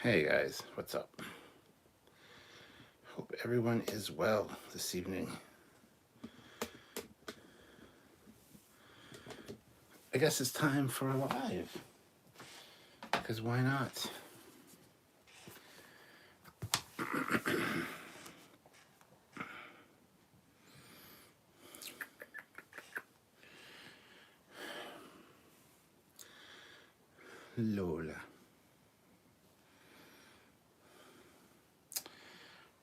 Hey guys, what's up? Hope everyone is well this evening. I guess it's time for a live, because why not? Lola.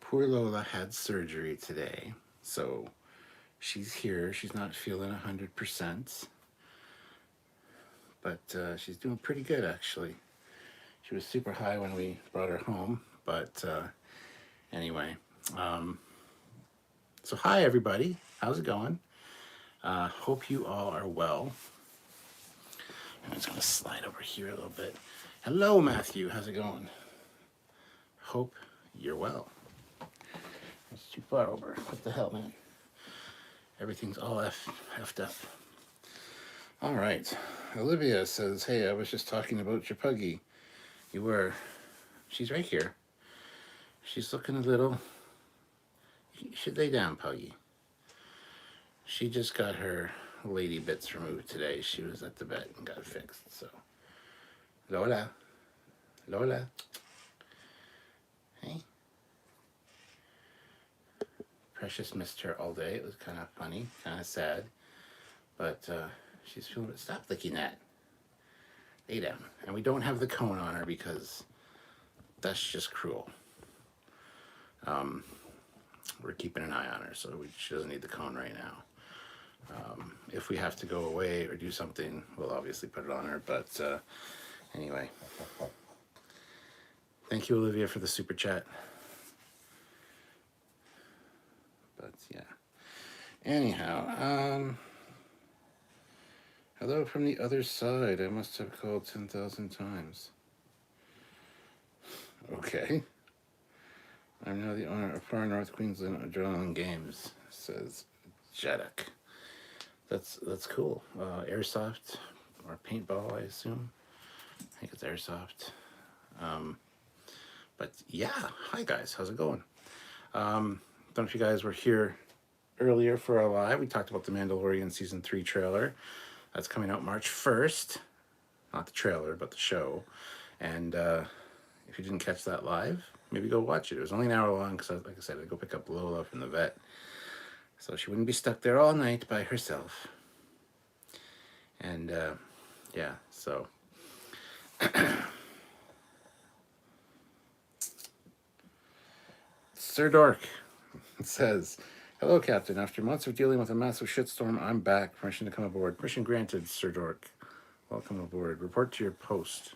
Poor Lola had surgery today, so she's here. She's not feeling 100%, but she's doing pretty good actually. She was super high when we brought her home, but anyway. So hi everybody, how's it going? Hope you all are well. I'm just gonna slide over here a little bit. Hello Matthew, how's it going? Hope you're well. It's too far over. What the hell, man? Everything's all effed up. All right. Olivia says, hey, I was just talking about your puggy. You were. She's right here. She's looking a little. You should lay down, puggy. She just got her lady bits removed today. She was at the vet and got it fixed. So, Lola. Lola. Hey. Precious missed her all day. It was kind of funny, kind of sad. But she's feeling it. Stop licking that. Lay down. And we don't have the cone on her because that's just cruel. We're keeping an eye on her, so she doesn't need the cone right now. If we have to go away or do something, we'll obviously put it on her. But anyway, thank you, Olivia, for the super chat. But yeah. Anyhow, hello from the other side. I must have called 10,000 times. Okay. I'm now the owner of Far North Queensland Adrenaline Games, says Jeddick. That's cool. Airsoft or paintball, I assume. I think it's airsoft. But yeah, hi guys, how's it going? Don't know if you guys were here earlier for our live. We talked about the Mandalorian Season 3 trailer. That's coming out March 1st. Not the trailer, but the show. And if you didn't catch that live, maybe go watch it. It was only an hour long because, like I said, I go pick up Lola from the vet. So she wouldn't be stuck there all night by herself. And yeah, so. Sir Dork says, hello, Captain. After months of dealing with a massive shitstorm, I'm back. Permission to come aboard. Permission granted, Sir Dork. Welcome aboard. Report to your post.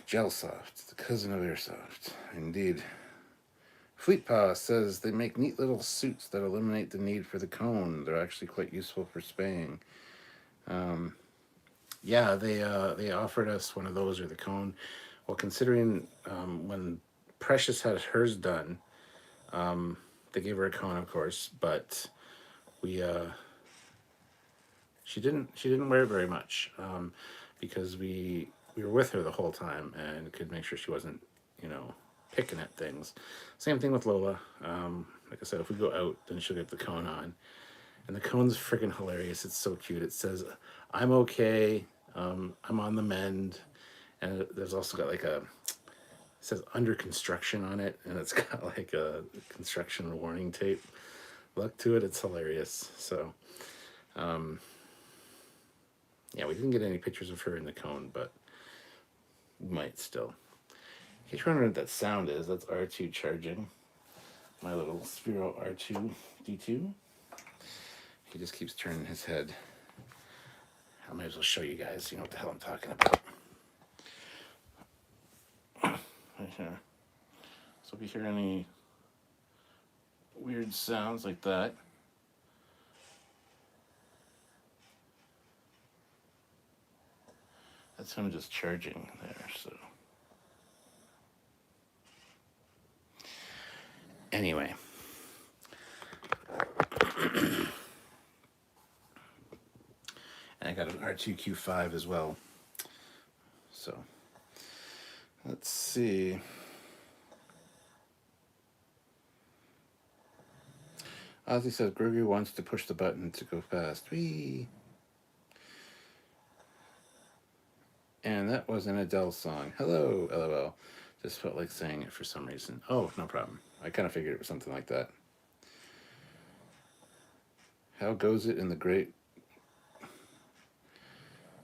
Gelsoft, the cousin of Airsoft. Indeed. Fleetpaw says they make neat little suits that eliminate the need for the cone. They're actually quite useful for spaying. Yeah, they offered us one of those or the cone. Well, considering when Precious had hers done, they gave her a cone, of course, but she didn't wear it very much because we were with her the whole time and could make sure she wasn't, picking at things. Same thing with Lola. Like I said, if we go out, then she'll get the cone on. And the cone's freaking hilarious. It's so cute. It says, I'm okay. I'm on the mend. And there's also got it says under construction on it. And it's got like a construction warning tape look to it. It's hilarious. So, yeah, we didn't get any pictures of her in the cone, but we might still. In case you're wondering what that sound is, that's R2 charging. My little Sphero R2-D2. He just keeps turning his head. I might as well show you guys, what the hell I'm talking about. Right here. So if you hear any weird sounds like that, that's him just charging there, so. Anyway. And I got an R2Q5 as well. So, Let's see. Ozzy says Gregory wants to push the button to go fast. Whee! And that was an Adele song. Hello, LOL. Just felt like saying it for some reason. Oh, no problem. I kind of figured it was something like that. How goes it in the great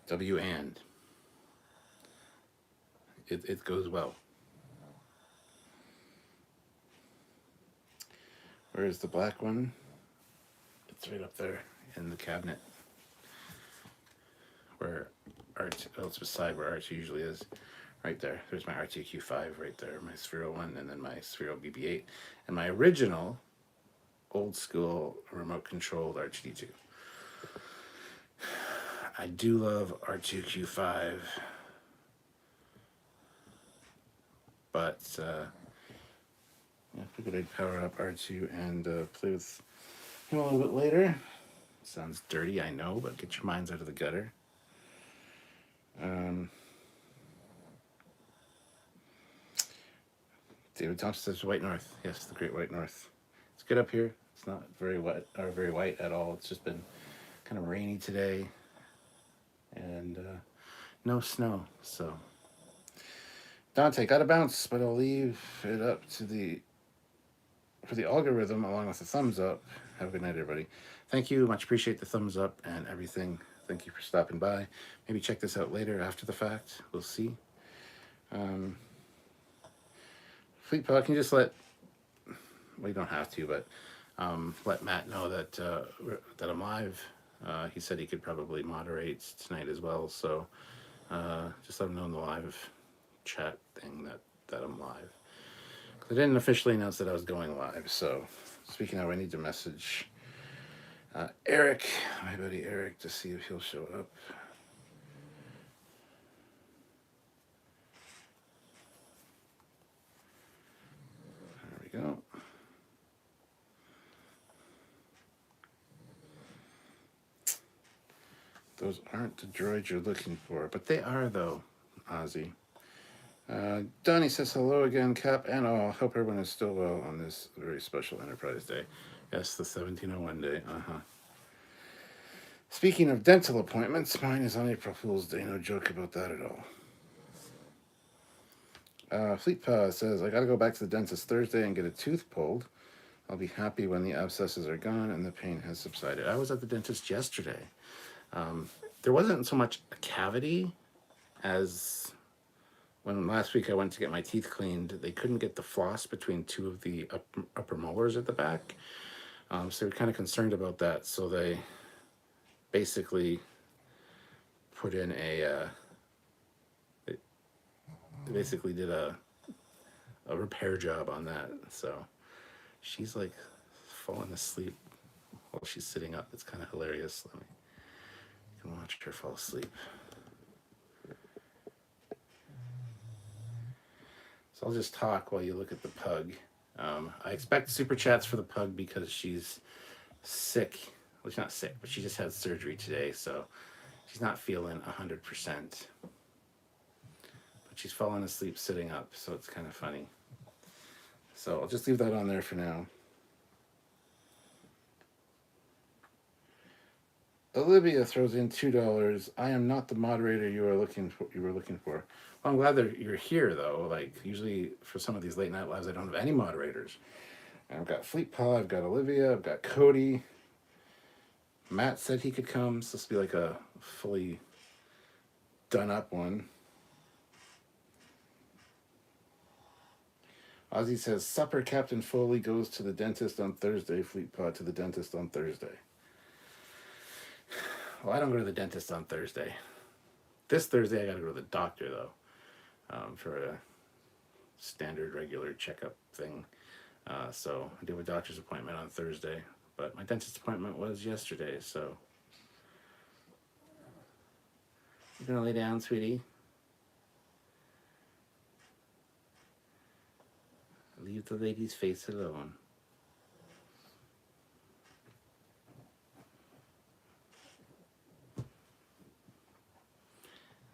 W and? It goes well. Where's the black one? It's right up there in the cabinet. Where it's beside where R2 usually is. Right there. There's my RTQ5 right there, my Sphero one, and then my Sphero BB8, and my original old school remote controlled R2D2. I do love R2Q5, but I figured I'd power up R2 and play with him a little bit later. Sounds dirty, I know, but get your minds out of the gutter. David Thompson says White North. Yes, the Great White North. It's good up here. It's not very wet or very white at all. It's just been kind of rainy today, and no snow. So Dante, got to bounce, but I'll leave it up to for the algorithm along with the thumbs up. Have a good night, everybody. Thank you. Much appreciate the thumbs up and everything. Thank you for stopping by. Maybe check this out later after the fact. We'll see. Fleet Pod, can you just well, you don't have to, but let Matt know that that I'm live. He said he could probably moderate tonight as well, so just let him know in the live chat thing that I'm live. I didn't officially announce that I was going live, so speaking of, I need to message Eric, my buddy Eric, to see if he'll show up. There we go. Those aren't the droids you're looking for, but they are, though, Ozzy. Donnie says hello again, Cap and all. Hope everyone is still well on this very special Enterprise Day. Yes, the 1701 day. Speaking of dental appointments, mine is on April Fool's Day. No joke about that at all. Fleet Paw says, I gotta go back to the dentist Thursday and get a tooth pulled. I'll be happy when the abscesses are gone and the pain has subsided. I was at the dentist yesterday. There wasn't so much a cavity as when last week I went to get my teeth cleaned. They couldn't get the floss between two of the upper molars at the back. So they were kind of concerned about that. So they basically put in they basically did a repair job on that. So she's like falling asleep while she's sitting up. It's kind of hilarious. You can watch her fall asleep. So I'll just talk while you look at the pug. I expect super chats for the pug because she's sick. Well, she's not sick, but she just had surgery today, so she's not feeling 100%. But she's falling asleep sitting up, so it's kind of funny. So I'll just leave that on there for now. Olivia throws in $2. I am not the moderator you were looking for. Well, I'm glad that you're here, though. Like, usually for some of these late night lives, I don't have any moderators. And I've got Fleet Paw, I've got Olivia, I've got Cody. Matt said he could come, so this will be like a fully done up one. Ozzy says, supper, Captain Foley goes to the dentist on Thursday. Fleet Paw to the dentist on Thursday. Well, I don't go to the dentist on Thursday. This Thursday, I got to go to the doctor, though, for a standard, regular checkup thing. So I do a doctor's appointment on Thursday, but my dentist appointment was yesterday, so. You gonna lay down, sweetie? Leave the lady's face alone.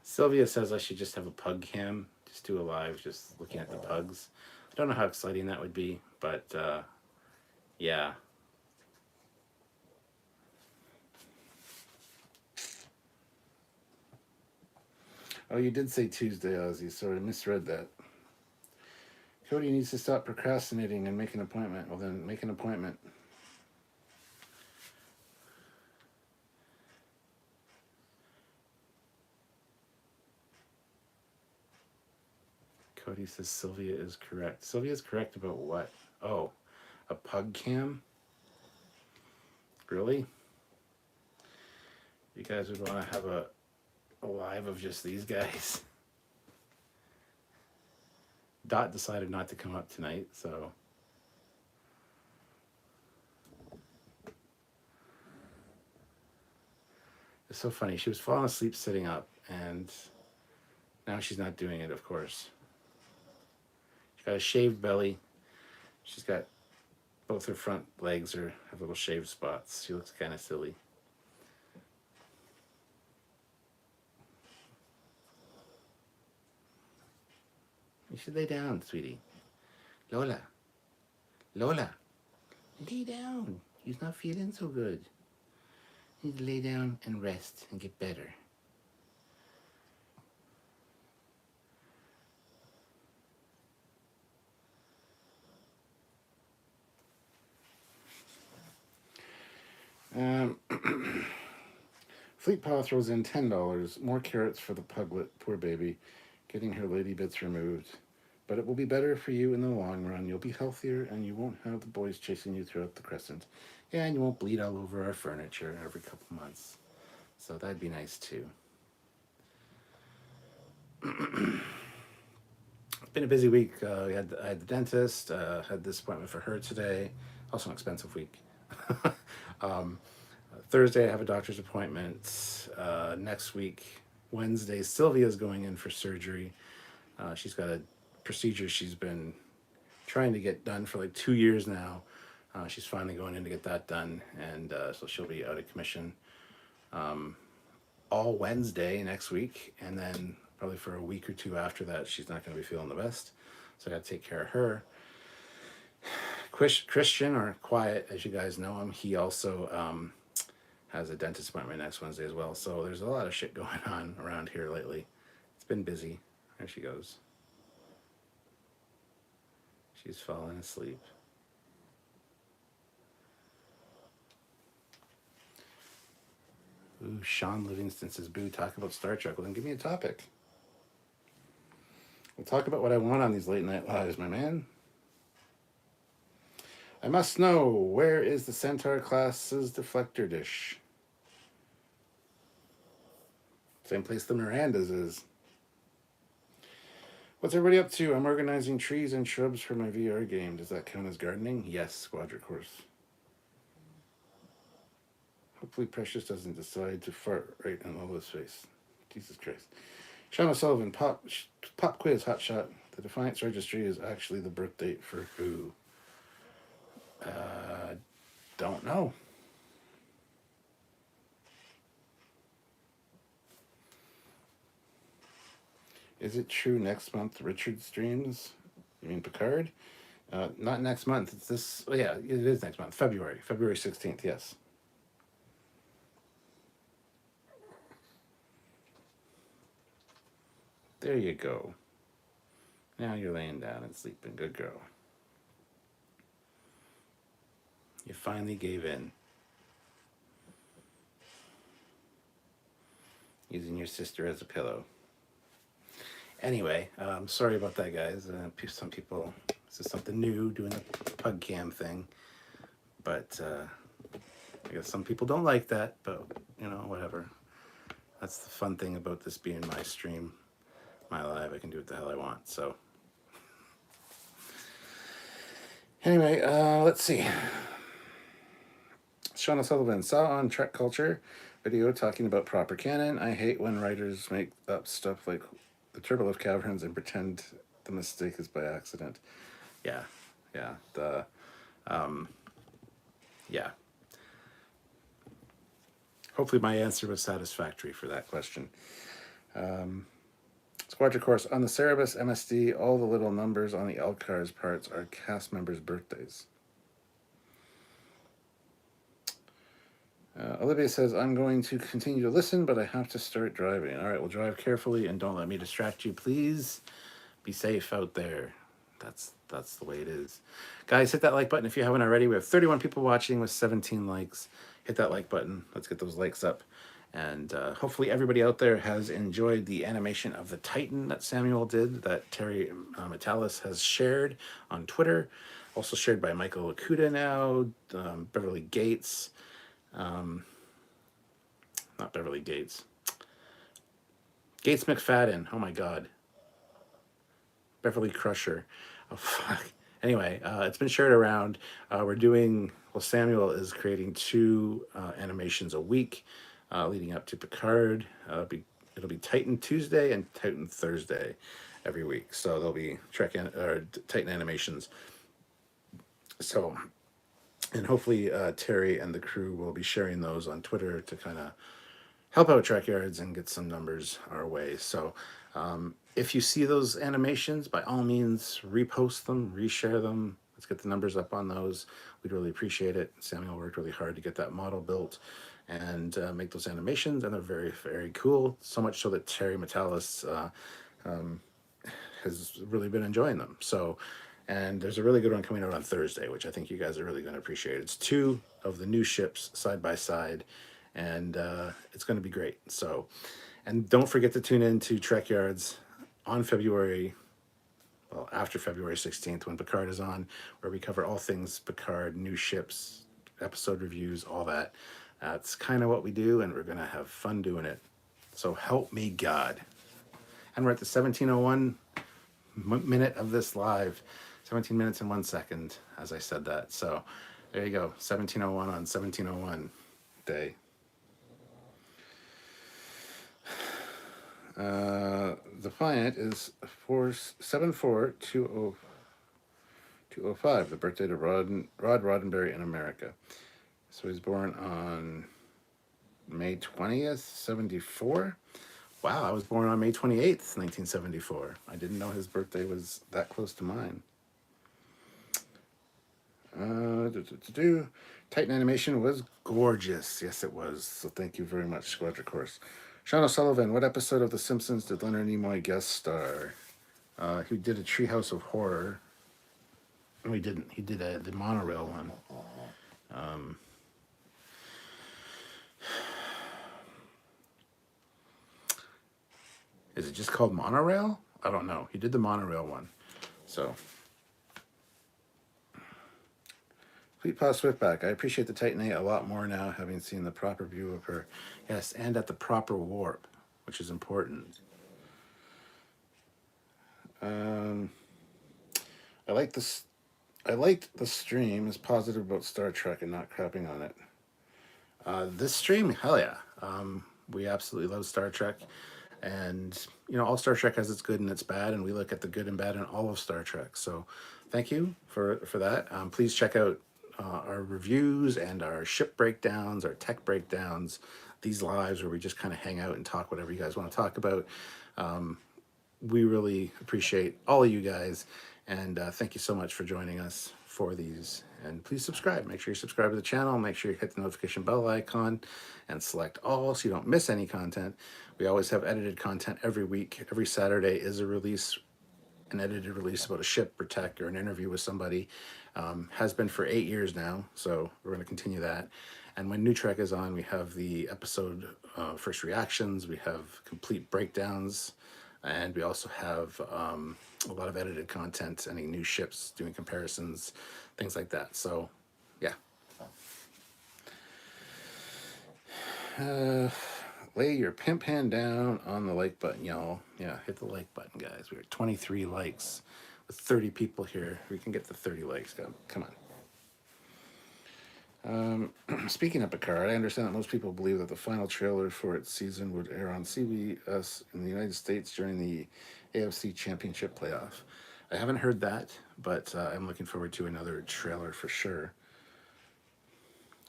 Sylvia says I should just have a pug cam Just do a live, just looking at the pugs. I don't know how exciting that would be, but yeah. Oh, you did say Tuesday, Ozzy. Sorry, I misread that. Cody needs to stop procrastinating and make an appointment. Well, then make an appointment. Cody says Sylvia is correct. Sylvia is correct about what? Oh, a pug cam? Really? You guys would want to have a live of just these guys? Dot decided not to come up tonight, so... It's so funny. She was falling asleep sitting up, and now she's not doing it, of course. She's got a shaved belly. She's got both her front legs have little shaved spots. She looks kind of silly. You should lay down, sweetie. Lola. Lola. Lay down. You're not feeling so good. You need to lay down and rest and get better. Fleet Paw throws in $10. More carrots for the puglet. Poor baby. Getting her lady bits removed. But it will be better for you in the long run. You'll be healthier and you won't have the boys chasing you throughout the crescent. Yeah, and you won't bleed all over our furniture every couple months. So that'd be nice too. It's been a busy week. I had the dentist, had this appointment for her today. Also an expensive week. Thursday I have a doctor's appointment. Next week, Wednesday, Sylvia's going in for surgery. She's got a procedure she's been trying to get done for like 2 years now. She's finally going in to get that done, and so she'll be out of commission all Wednesday next week, and then probably for a week or two after that she's not going to be feeling the best, so I got to take care of her. Christian, or Quiet as you guys know him, he also has a dentist appointment next Wednesday as well, so there's a lot of shit going on around here lately. It's been busy. There she goes. She's falling asleep. Ooh, Sean Livingston says, boo, talk about Star Trek. Well, then give me a topic. We'll talk about what I want on these late night lives, my man. I must know, where is the Centaur class's deflector dish? Same place the Miranda's is. What's everybody up to? I'm organizing trees and shrubs for my VR game. Does that count as gardening? Yes, Squadra course. Hopefully Precious doesn't decide to fart right in Lola's face. Jesus Christ. Sean O'Sullivan, pop quiz, hot shot. The Defiance Registry is actually the birth date for who? Don't know. Is it true next month Richard streams? You mean Picard? Not next month. It's this. Oh yeah, it is next month. February 16th. Yes. There you go. Now you're laying down and sleeping. Good girl. You finally gave in. Using your sister as a pillow. Anyway, sorry about that, guys. Some people, this is something new, doing a pug cam thing. But I guess some people don't like that, but, you know, whatever. That's the fun thing about this being my stream, my live. I can do what the hell I want, so. Anyway, let's see. Sean O'Sullivan saw on Trek Culture video talking about proper canon. I hate when writers make up stuff like the Turbolift Caverns and pretend the mistake is by accident. Yeah. Hopefully my answer was satisfactory for that question. Squadron Course. On the Cerebus MSD, all the little numbers on the LCARS parts are cast members' birthdays. Olivia says, I'm going to continue to listen, but I have to start driving. All right, well, drive carefully and don't let me distract you, please. Be safe out there. That's the way it is. Guys, hit that like button if you haven't already. We have 31 people watching with 17 likes. Hit that like button. Let's get those likes up. And hopefully everybody out there has enjoyed the animation of the Titan that Samuel did, that Terry Metalis has shared on Twitter. Also shared by Michael Okuda now, Beverly Gates. Not Beverly Gates. Gates McFadden. Oh my God. Beverly Crusher. Oh fuck. Anyway, it's been shared around. Samuel is creating 2 animations a week leading up to Picard. It'll be Titan Tuesday and Titan Thursday every week. So there'll be Titan animations. So, and hopefully Terry and the crew will be sharing those on Twitter to kind of help out Trekyards and get some numbers our way. So if you see those animations, by all means, repost them, reshare them. Let's get the numbers up on those. We'd really appreciate it. Samuel worked really hard to get that model built and make those animations, and they're very, very cool. So much so that Terry Metalis has really been enjoying them. So, and there's a really good one coming out on Thursday, which I think you guys are really going to appreciate. It's 2 of the new ships side by side, and it's going to be great. So, and don't forget to tune in to Trekyards on after February 16th when Picard is on, where we cover all things Picard, new ships, episode reviews, all that. That's kind of what we do, and we're going to have fun doing it. So help me God. And we're at the 17:01 minute of this live. 17 minutes and 1 second, as I said that. So there you go, 17:01 on 17:01 day. The planet is 74205, the birthday to Rod Roddenberry in America. So he's born on May 20th, 74. Wow, I was born on May 28th, 1974. I didn't know his birthday was that close to mine. Titan animation was gorgeous. Yes, it was. So thank you very much, Squadron Course. Sean O'Sullivan, what episode of The Simpsons did Leonard Nimoy guest star? He did a Treehouse of Horror. No, he didn't. He did the monorail one. Is it just called Monorail? I don't know. He did the monorail one. So, Fleet Paw Swiftback. I appreciate the Titan A a lot more now, having seen the proper view of her. Yes, and at the proper warp, which is important. I liked the stream is positive about Star Trek and not crapping on it. This stream, hell yeah. We absolutely love Star Trek. And, you know, all Star Trek has its good and its bad, and we look at the good and bad in all of Star Trek. So thank you for that. Please check out our reviews and our ship breakdowns, our tech breakdowns, these lives where we just kind of hang out and talk whatever you guys want to talk about. We really appreciate all of you guys, and thank you so much for joining us for these. And please subscribe. Make sure you subscribe to the channel. Make sure you hit the notification bell icon and select all so you don't miss any content. We always have edited content every week. Every Saturday is a release, an edited release about a ship or tech or an interview with somebody. Has been for 8 years now, so we're going to continue that. And when New Trek is on, we have the episode first reactions, we have complete breakdowns, and we also have a lot of edited content, any new ships, doing comparisons, things like that. So, yeah. Lay your pimp hand down on the like button, y'all. Yeah, hit the like button, guys. We're at 23 likes with 30 people here. We can get the 30 likes. Come on. Speaking of Picard, I understand that most people believe that the final trailer for its season would air on CBS in the United States during the AFC Championship playoff. I haven't heard that, but I'm looking forward to another trailer for sure.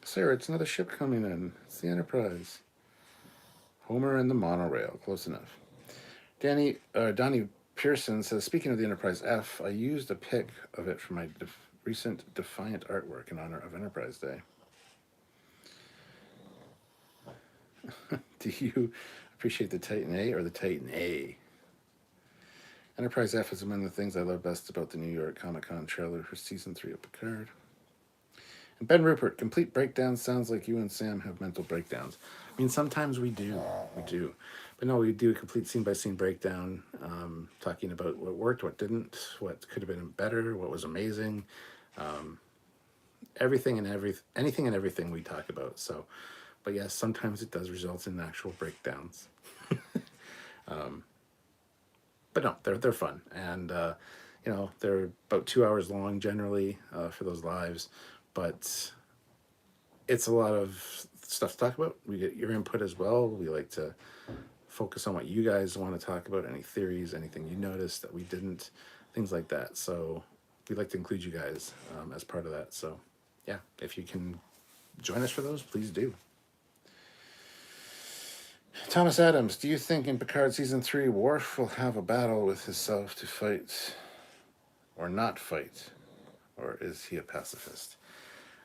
Sarah, it's another ship coming in. It's the Enterprise. Homer and the monorail. Close enough. Donnie Pearson says, speaking of the Enterprise F, I used a pic of it for my recent Defiant artwork in honor of Enterprise Day. Do you appreciate the Titan A or the Titan A? Enterprise F is among the things I love best about the New York Comic Con trailer for Season 3 of Picard. And Ben Rupert, complete breakdown sounds like you and Sam have mental breakdowns. I mean, sometimes we do. We do. But no, we do a complete scene-by-scene breakdown, talking about what worked, what didn't, what could have been better, what was amazing. Anything and everything we talk about. So, but yes, sometimes it does result in actual breakdowns. But no, they're fun. And, they're about 2 hours long generally for those lives. But it's a lot of stuff to talk about. We get your input as well. We like to focus on what you guys want to talk about, any theories, anything you noticed that we didn't, things like that. So we'd like to include you guys as part of that. So yeah, if you can join us for those, please do. Thomas Adams, do you think in Picard Season 3, Worf will have a battle with himself to fight or not fight? Or is he a pacifist?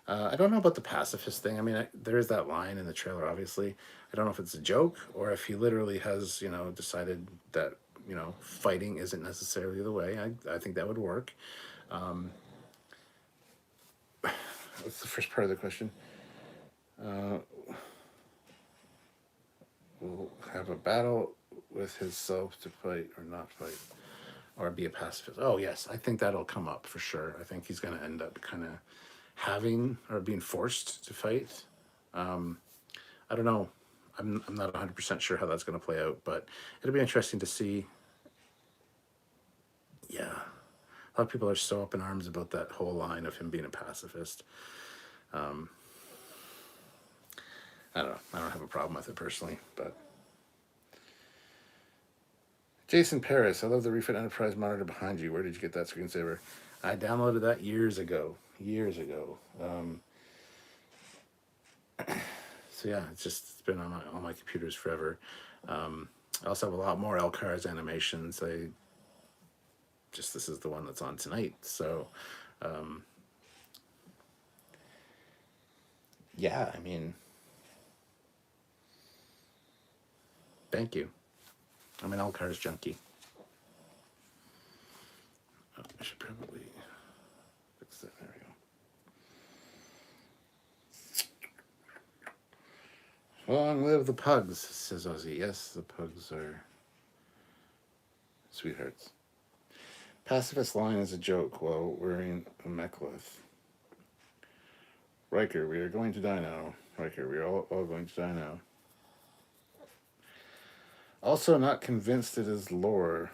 I don't know about the pacifist thing. I mean, there is that line in the trailer, obviously. I don't know if it's a joke or if he literally has, decided that, fighting isn't necessarily the way. I think that would work. What's the first part of the question? Will have a battle with himself to fight or not fight, or be a pacifist. Oh, yes, I think that'll come up for sure. I think he's going to end up kind of having or being forced to fight. I don't know. I'm not 100% sure how that's going to play out, but it'll be interesting to see. Yeah. A lot of people are so up in arms about that whole line of him being a pacifist. I don't know. I don't have a problem with it personally, but. Jason Paris, I love the Refit Enterprise monitor behind you. Where did you get that screensaver? I downloaded that years ago. So yeah, it's been on all my computers forever. I also have a lot more LCARS animations. This is the one that's on tonight. So, yeah, I mean, thank you. I'm an LCARS junkie. Oh, I should probably fix that. There we go. Long live the pugs, says Ozzy. Yes, the pugs are sweethearts. Pacifist line is a joke while wearing a mechlith. Riker, we are going to die now. Riker, we are all going to die now. Also not convinced it is lore,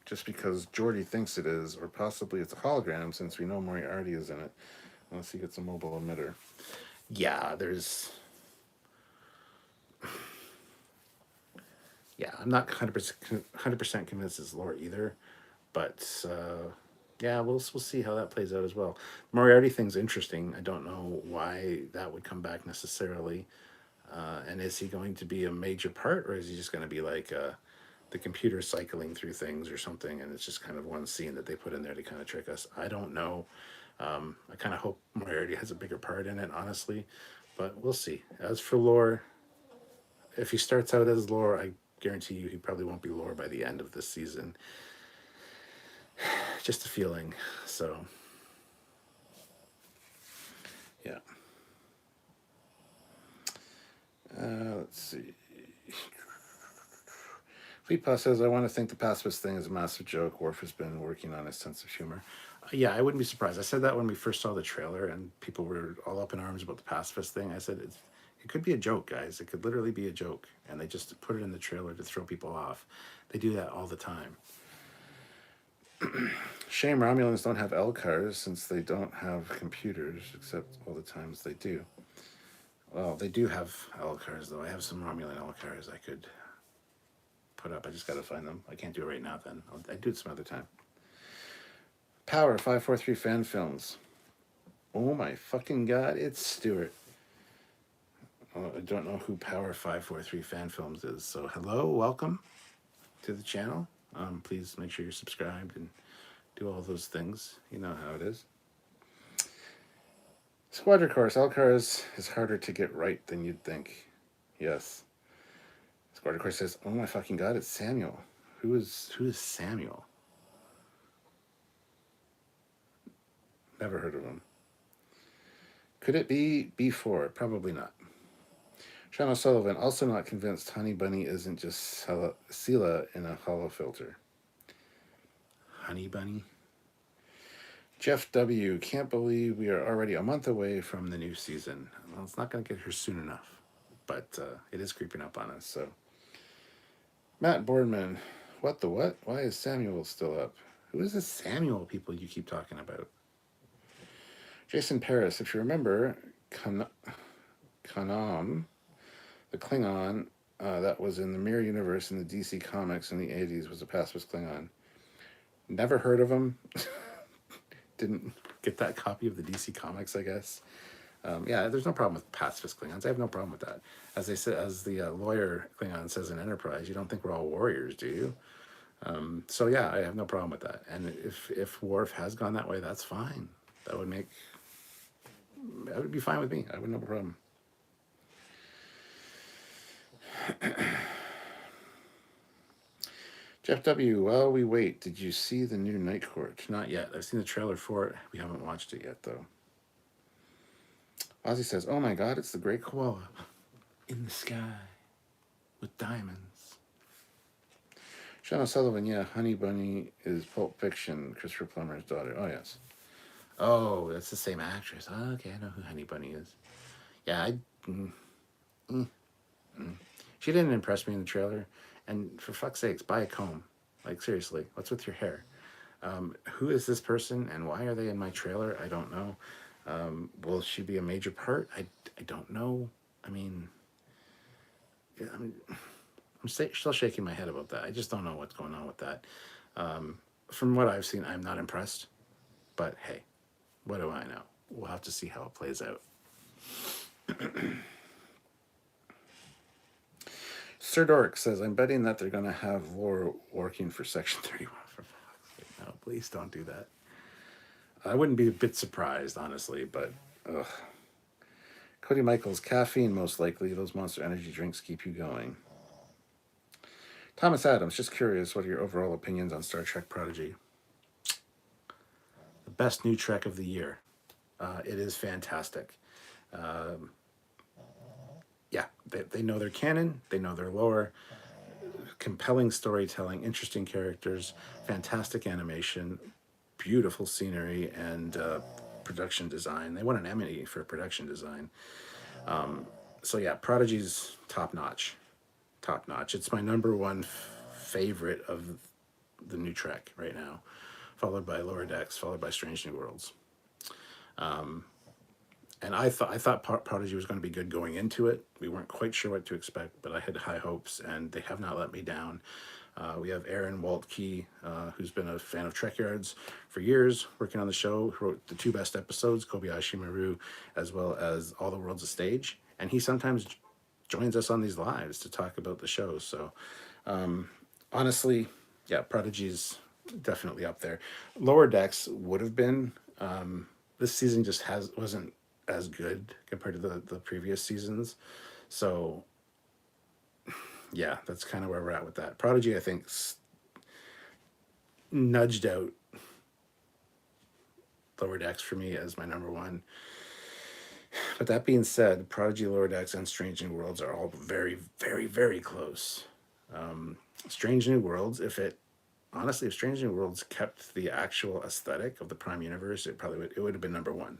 just because Geordi thinks it is, or possibly it's a hologram since we know Moriarty is in it, unless he gets a mobile emitter. Yeah, yeah, I'm not 100% convinced it's lore either, but yeah, we'll see how that plays out as well. Moriarty thing's interesting. I don't know why that would come back necessarily. And is he going to be a major part, or is he just going to be like the computer cycling through things or something, and it's just kind of one scene that they put in there to kind of trick us? I don't know. I kind of hope Moriarty has a bigger part in it, honestly, but we'll see. As for lore, if he starts out as lore, I guarantee you he probably won't be lore by the end of this season. Just a feeling. So, yeah. Let's see. Fleetpaw says, I want to think the pacifist thing is a massive joke. Worf has been working on his sense of humor. Yeah, I wouldn't be surprised. I said that when we first saw the trailer and people were all up in arms about the pacifist thing. I said, it could be a joke, guys. It could literally be a joke. And they just put it in the trailer to throw people off. They do that all the time. Shame Romulans don't have LCARs since they don't have computers, except all the times they do. Well, they do have LCARs, though. I have some Romulan LCARs I could put up. I just got to find them. I can't do it right now, then. I'll do it some other time. Power 543 fan films. Oh my fucking god, it's Stuart. I don't know who Power 543 fan films is, so hello, welcome. to the channel, please make sure you're subscribed and do all those things. You know how it is. Squadron Course. Elcars is harder to get right than you'd think. Yes. Squadron Course says, oh my fucking god, it's Samuel. Who is Samuel? Never heard of him. Could it be B4? Probably not. Sean O'Sullivan, also not convinced Honey Bunny isn't just Sela in a hollow filter. Honey Bunny? Jeff W. Can't believe we are already a month away from the new season. Well, it's not going to get here soon enough, but it is creeping up on us. So, Matt Boardman, what the what? Why is Samuel still up? Who is this Samuel people you keep talking about? Jason Paris, if you remember, Kanan, the Klingon that was in the Mirror Universe in the DC Comics in the 80s, was a pacifist Klingon. Never heard of him. Didn't get that copy of the DC Comics, I guess. Yeah, there's no problem with pacifist Klingons. I have no problem with that. As they said, as the lawyer Klingon says in Enterprise, you don't think we're all warriors, do you? So yeah, I have no problem with that. And if Worf has gone that way, that's fine. That would be fine with me. I would have no problem. Jeff W. While we wait, did you see the new Night Court? Not yet. I've seen the trailer for it. We haven't watched it yet, though. Ozzy says, oh my god, it's the great koala in the sky with diamonds. Sean O'Sullivan, yeah, Honey Bunny is Pulp Fiction, Christopher Plummer's daughter. Oh, yes. Oh, that's the same actress. Oh, okay, I know who Honey Bunny is. Yeah, she didn't impress me in the trailer. And for fuck's sakes, buy a comb. Like, seriously, what's with your hair? Who is this person and why are they in my trailer? I don't know. Will she be a major part? I don't know. I mean, I'm still shaking my head about that. I just don't know what's going on with that. From what I've seen, I'm not impressed. But hey, what do I know? We'll have to see how it plays out. Sir Dork says, I'm betting that they're going to have Lore working for Section 31. For fuck's sake. No, please don't do that. I wouldn't be a bit surprised, honestly, but ugh. Cody Michaels, caffeine most likely. Those Monster Energy drinks keep you going. Thomas Adams, just curious, what are your overall opinions on Star Trek Prodigy? The best new Trek of the year. It is fantastic. Yeah, they know their canon, they know their lore, compelling storytelling, interesting characters, fantastic animation, beautiful scenery, and production design. They won an Emmy for production design. So yeah, Prodigy's top notch. Top notch. It's my number one favorite of the new Trek right now, followed by Lower Decks, followed by Strange New Worlds. And I thought Prodigy was going to be good going into it. We weren't quite sure what to expect, but I had high hopes, and they have not let me down. We have Aaron Waltke, who's been a fan of Trekyards for years, working on the show, who wrote the two best episodes, Kobayashi Maru, as well as All the World's a Stage. And he sometimes joins us on these lives to talk about the show. So, honestly, yeah, Prodigy's definitely up there. Lower Decks would have been. This season just wasn't as good compared to the previous seasons. So, yeah, that's kind of where we're at with that. Prodigy, I think, nudged out Lower Decks for me as my number one. But that being said, Prodigy, Lower Decks, and Strange New Worlds are all very, very, very close. Strange New Worlds, if Strange New Worlds kept the actual aesthetic of the Prime Universe, it would have been number one.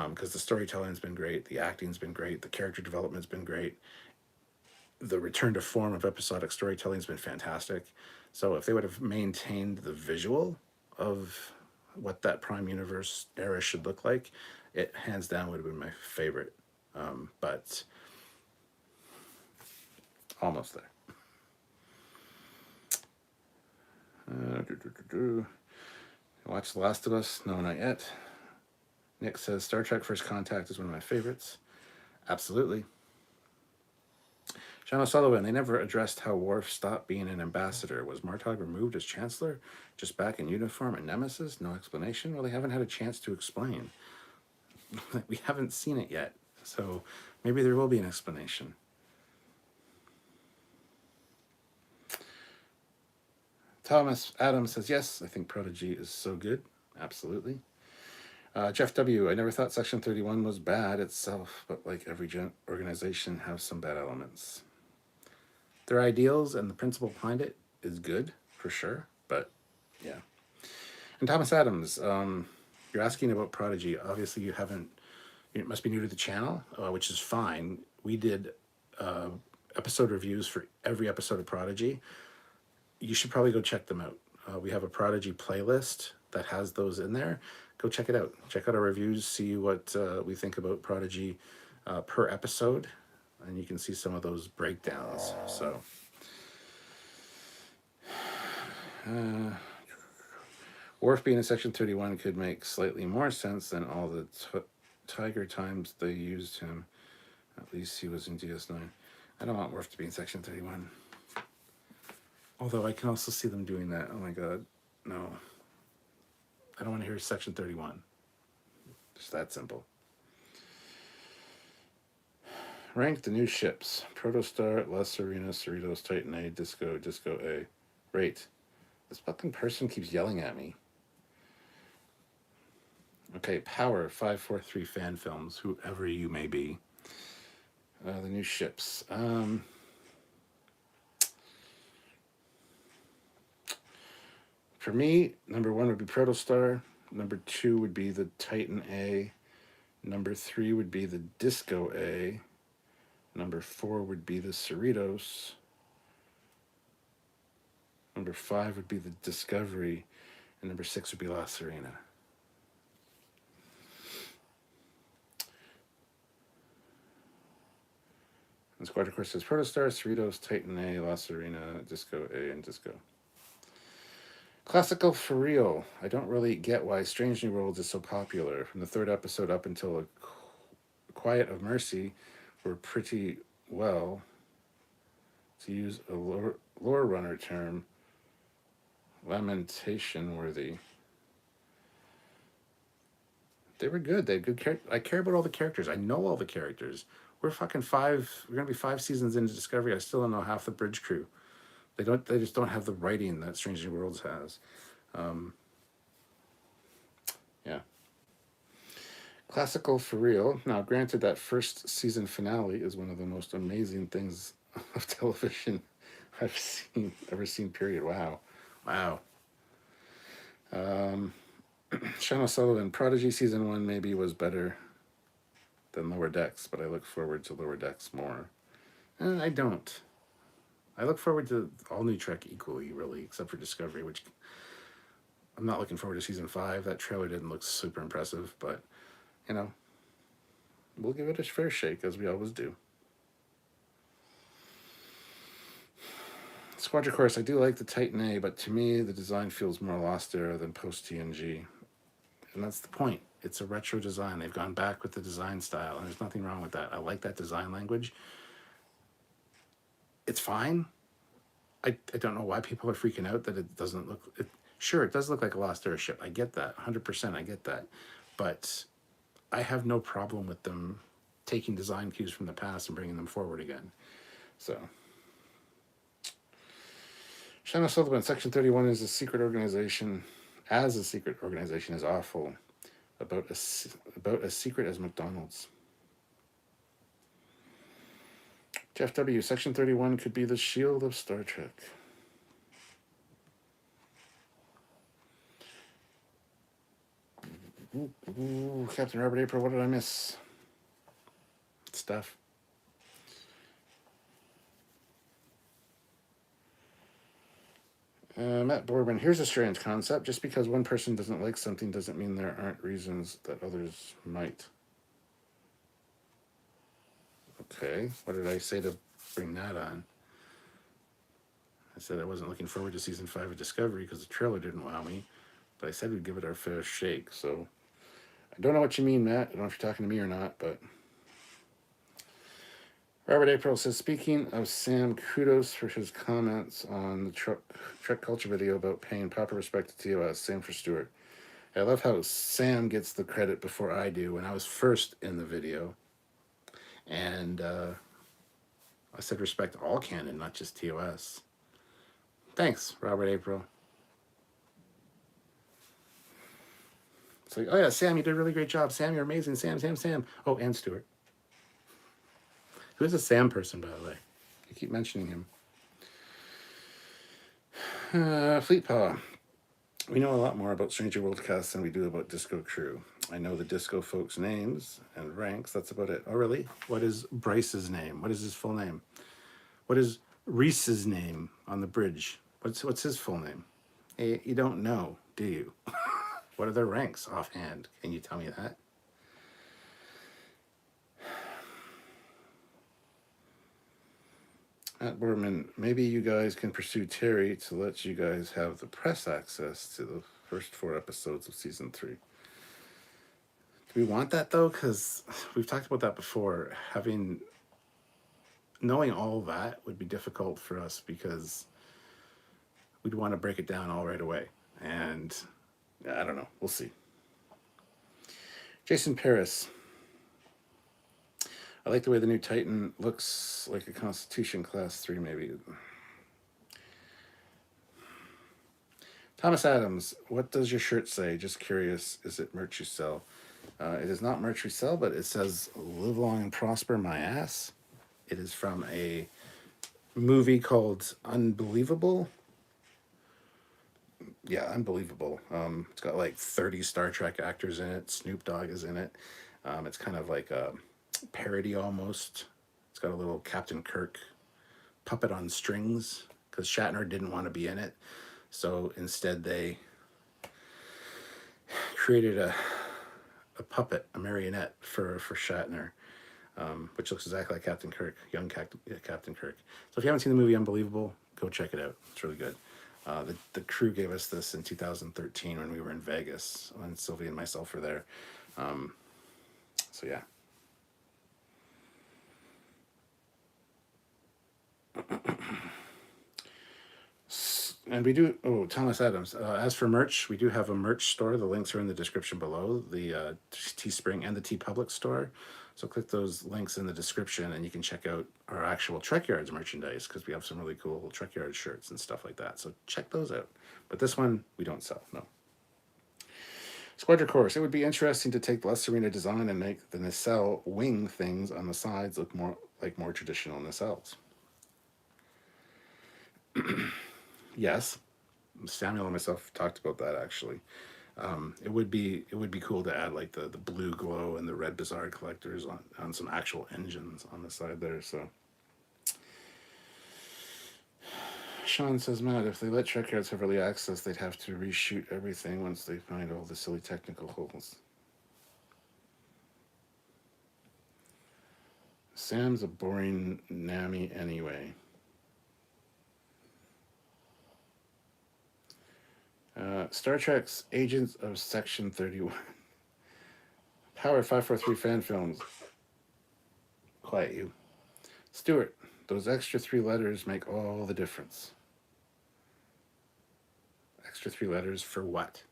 Because the storytelling's been great, the acting's been great, the character development's been great, the return to form of episodic storytelling's been fantastic. So if they would have maintained the visual of what that Prime Universe era should look like, it hands down would have been my favorite. But almost there. Watch The Last of Us? No, not yet. Nick says, Star Trek First Contact is one of my favorites. Absolutely. John O'Sullivan, they never addressed how Worf stopped being an ambassador. Was Martog removed as Chancellor? Just back in uniform and Nemesis? No explanation? Well, they haven't had a chance to explain. We haven't seen it yet, so maybe there will be an explanation. Thomas Adams says, yes, I think Prodigy is so good. Absolutely. Jeff W., I never thought Section 31 was bad itself, but like every organization have some bad elements. Their ideals and the principle behind it is good, for sure, but yeah. And Thomas Adams, you're asking about Prodigy. Obviously, you must be new to the channel, which is fine. We did episode reviews for every episode of Prodigy. You should probably go check them out. We have a Prodigy playlist that has those in there. Go check it out. Check out our reviews, see what we think about Prodigy per episode, and you can see some of those breakdowns. So, Worf being in Section 31 could make slightly more sense than all the Tiger times they used him. At least he was in DS9. I don't want Worf to be in Section 31. Although I can also see them doing that. Oh my god, no. I don't want to hear Section 31. Just that simple. Rank the new ships. Protostar, La Serena, Cerritos, Titan A, Disco, Disco A. Rate. This fucking person keeps yelling at me. Okay, Power, 543 fan films, whoever you may be. The new ships. For me, number 1 would be Protostar. Number 2 would be the Titan A. Number 3 would be the Disco A. Number 4 would be the Cerritos. Number 5 would be the Discovery. And number 6 would be La Serena. And Squadron Course says Protostar, Cerritos, Titan A, La Serena, Disco A, and Disco. Classical for real. I don't really get why Strange New Worlds is so popular. From the 3rd episode up until A Quiet of Mercy were pretty well, to use a lore runner term, lamentation worthy. They were good. They had good characters. I care about all the characters. I know all the characters. We're gonna be 5 seasons into Discovery. I still don't know half the bridge crew. They just don't have the writing that Strange New Worlds has. Yeah. Classical for real. Now, granted, that first season finale is one of the most amazing things of television I've ever seen, period. Wow. Sean O'Sullivan, Prodigy season 1 maybe was better than Lower Decks, but I look forward to Lower Decks more. And I don't. I look forward to all new Trek equally, really, except for Discovery, which I'm not looking forward to season 5. That trailer didn't look super impressive, but, you know, we'll give it a fair shake, as we always do. Squadron Course, I do like the Titan A, but to me, the design feels more Lost Era than post-TNG. And that's the point. It's a retro design. They've gone back with the design style, and there's nothing wrong with that. I like that design language. It's fine. I don't know why people are freaking out that it doesn't look... Sure, it does look like a Lost Era ship. I get that. 100% I get that. But I have no problem with them taking design cues from the past and bringing them forward again. So... Shanna Sullivan, Section 31 is a secret organization. As a secret organization is awful. About as secret as McDonald's. Jeff W., Section 31 could be the shield of Star Trek. Ooh, Captain Robert April, what did I miss? Stuff. Matt Borman, here's a strange concept. Just because one person doesn't like something doesn't mean there aren't reasons that others might. Okay, what did I say to bring that on? I said I wasn't looking forward to season 5 of Discovery because the trailer didn't wow me, but I said we'd give it our fair shake, so I don't know what you mean, Matt. I don't know if you're talking to me or not, but Robert April says, speaking of Sam, kudos for his comments on the Trek Culture video about paying proper respect to TOS. Same for Stuart. I love how Sam gets the credit before I do when I was first in the video. And I said respect all canon, not just TOS. Thanks, Robert April. It's like, oh yeah, Sam, you did a really great job. Sam, you're amazing. Sam. Oh, and Stuart. Who's a Sam person, by the way? You keep mentioning him. Fleet Paw. We know a lot more about Stranger World cast than we do about Disco Crew. I know the Disco folks' names and ranks. That's about it. Oh, really? What is Bryce's name? What is his full name? What is Reese's name on the bridge? What's his full name? Hey, you don't know, do you? What are their ranks offhand? Can you tell me that? At Borman, maybe you guys can pursue Terry to let you guys have the press access to the first 4 episodes of season 3. Do we want that though? Because we've talked about that before. Knowing all that would be difficult for us because we'd want to break it down all right away. And I don't know. We'll see. Jason Paris. I like the way the new Titan looks like a Constitution Class 3, maybe. Thomas Adams, what does your shirt say? Just curious. Is it merch you sell? It is not merch we sell, but it says live long and prosper my ass. It is from a movie called Unbelievable. Yeah, Unbelievable. It's got like 30 Star Trek actors in it. Snoop Dogg is in it. It's kind of like a parody almost. It's got a little Captain Kirk puppet on strings because Shatner didn't want to be in it. So instead they created a puppet, a marionette for Shatner, which looks exactly like Captain Kirk, young Captain Kirk. So if you haven't seen the movie Unbelievable, go check it out. It's really good. The crew gave us this in 2013 when we were in Vegas, when Sylvie and myself were there. So yeah. And we do, Thomas Adams. As for merch, we do have a merch store. The links are in the description below, the Teespring and the TeePublic store. So click those links in the description and you can check out our actual Trekyards merchandise because we have some really cool Trekyards shirts and stuff like that. So check those out. But this one, we don't sell, no. Squadron Course. It would be interesting to take the less Serena design and make the nacelle wing things on the sides look more like more traditional nacelles. Yes, Samuel and myself talked about that actually. It would be cool to add like the blue glow and the red bizarre collectors on some actual engines on the side there. So Sean says, Matt, if they let Trekyards have early access, they'd have to reshoot everything once they find all the silly technical holes. Sam's a boring Nami anyway. Star Trek's Agents of Section 31. Power 543 fan films. Quiet you. Stuart, those extra 3 letters make all the difference. Extra 3 letters for what?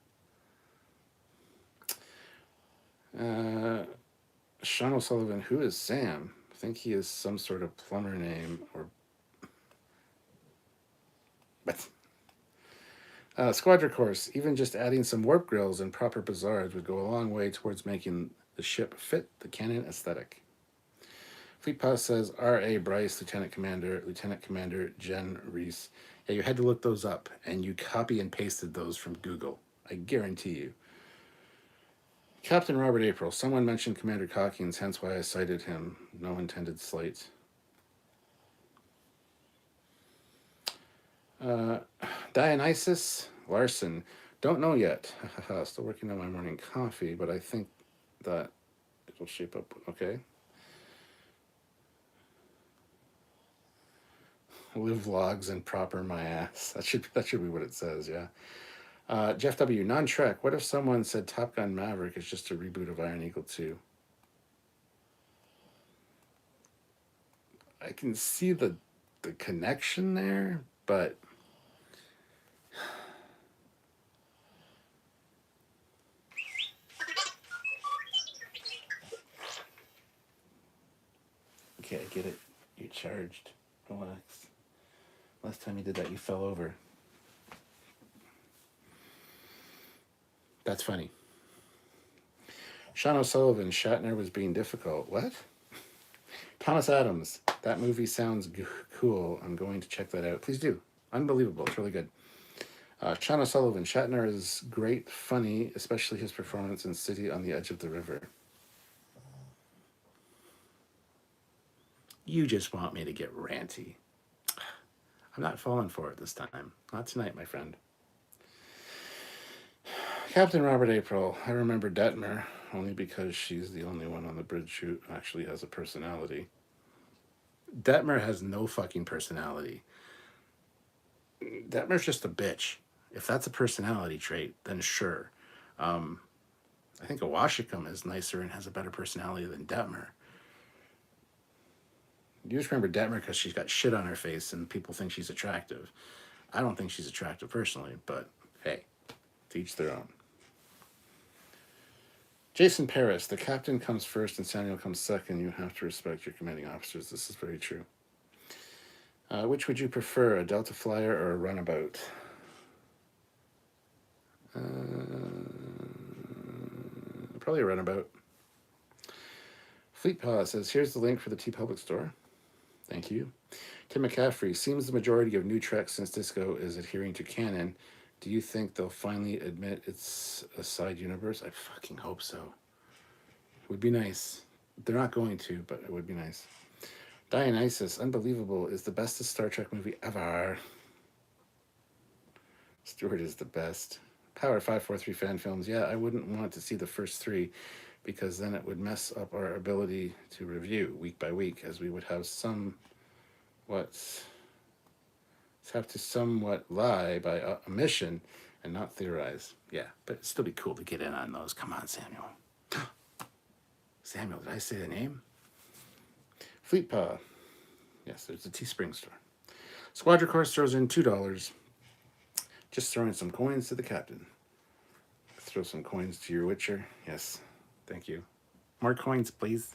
Sean O'Sullivan, who is Sam? I think he is some sort of plumber name or... What? Squadron Course, even just adding some warp grills and proper bazaars would go a long way towards making the ship fit the canon aesthetic. Fleet Pass says, R.A. Bryce, Lieutenant Commander Jen Reese. Yeah, you had to look those up, and you copy and pasted those from Google. I guarantee you. Captain Robert April. Someone mentioned Commander Calkins, hence why I cited him. No intended slight. Dionysus Larson. Don't know yet. Still working on my morning coffee, but I think that it will shape up okay. Live vlogs and proper my ass. That should be what it says, yeah. Jeff W. Non-Trek. What if someone said Top Gun Maverick is just a reboot of Iron Eagle 2? I can see the connection there, but okay, I get it. You're charged. Relax. Last time you did that, you fell over. That's funny. Sean O'Sullivan, Shatner was being difficult. What? Thomas Adams, that movie sounds cool. I'm going to check that out. Please do. Unbelievable. It's really good. Sean O'Sullivan, Shatner is great, funny, especially his performance in City on the Edge of the River. You just want me to get ranty. I'm not falling for it this time. Not tonight, my friend. Captain Robert April, I remember Detmer, only because she's the only one on the bridge who actually has a personality. Detmer has no fucking personality. Detmer's just a bitch. If that's a personality trait, then sure. I think Awashikam is nicer and has a better personality than Detmer. You just remember Detmer because she's got shit on her face and people think she's attractive. I don't think she's attractive personally, but hey, to each their own. Jason Paris, the captain comes first and Samuel comes second. You have to respect your commanding officers. This is very true. Which would you prefer, a Delta Flyer or a runabout? Probably a runabout. Fleet Paw says, here's the link for the TeePublic store. Thank you. Tim McCaffrey, seems the majority of new Trek since Disco is adhering to canon. Do you think they'll finally admit it's a side universe? I fucking hope so. It would be nice. They're not going to, but it would be nice. Dionysus, Unbelievable, is the bestest Star Trek movie ever. Stewart is the best. Power 543 fan films. Yeah, I wouldn't want to see the first three because then it would mess up our ability to review week by week, as we would have to somewhat lie by omission and not theorize. Yeah, but it'd still be cool to get in on those. Come on, Samuel. Samuel, did I say the name? Fleet Paw. Yes, there's a Teespring store. Squadron Course throws in $2. Just throwing some coins to the captain. Throw some coins to your Witcher. Yes, thank you. More coins, please.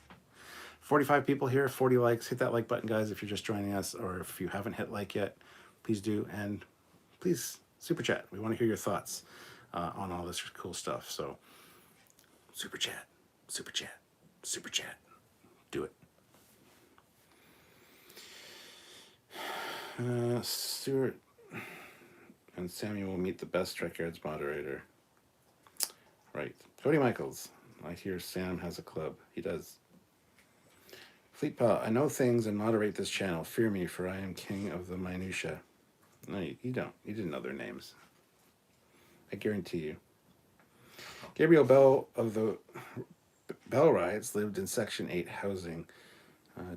45 people here, 40 likes. Hit that like button, guys, if you're just joining us, or if you haven't hit like yet, please do. And please, super chat. We want to hear your thoughts on all this cool stuff. So, super chat, super chat, super chat. Do it. Stuart and Samuel will meet the best Trekyards moderator. Right. Cody Michaels. I hear Sam has a club. He does. Fleet Paw, I know things and moderate this channel. Fear me, for I am king of the minutia. No, you don't. You didn't know their names. I guarantee you. Gabriel Bell of the Bell Riots lived in Section 8 housing.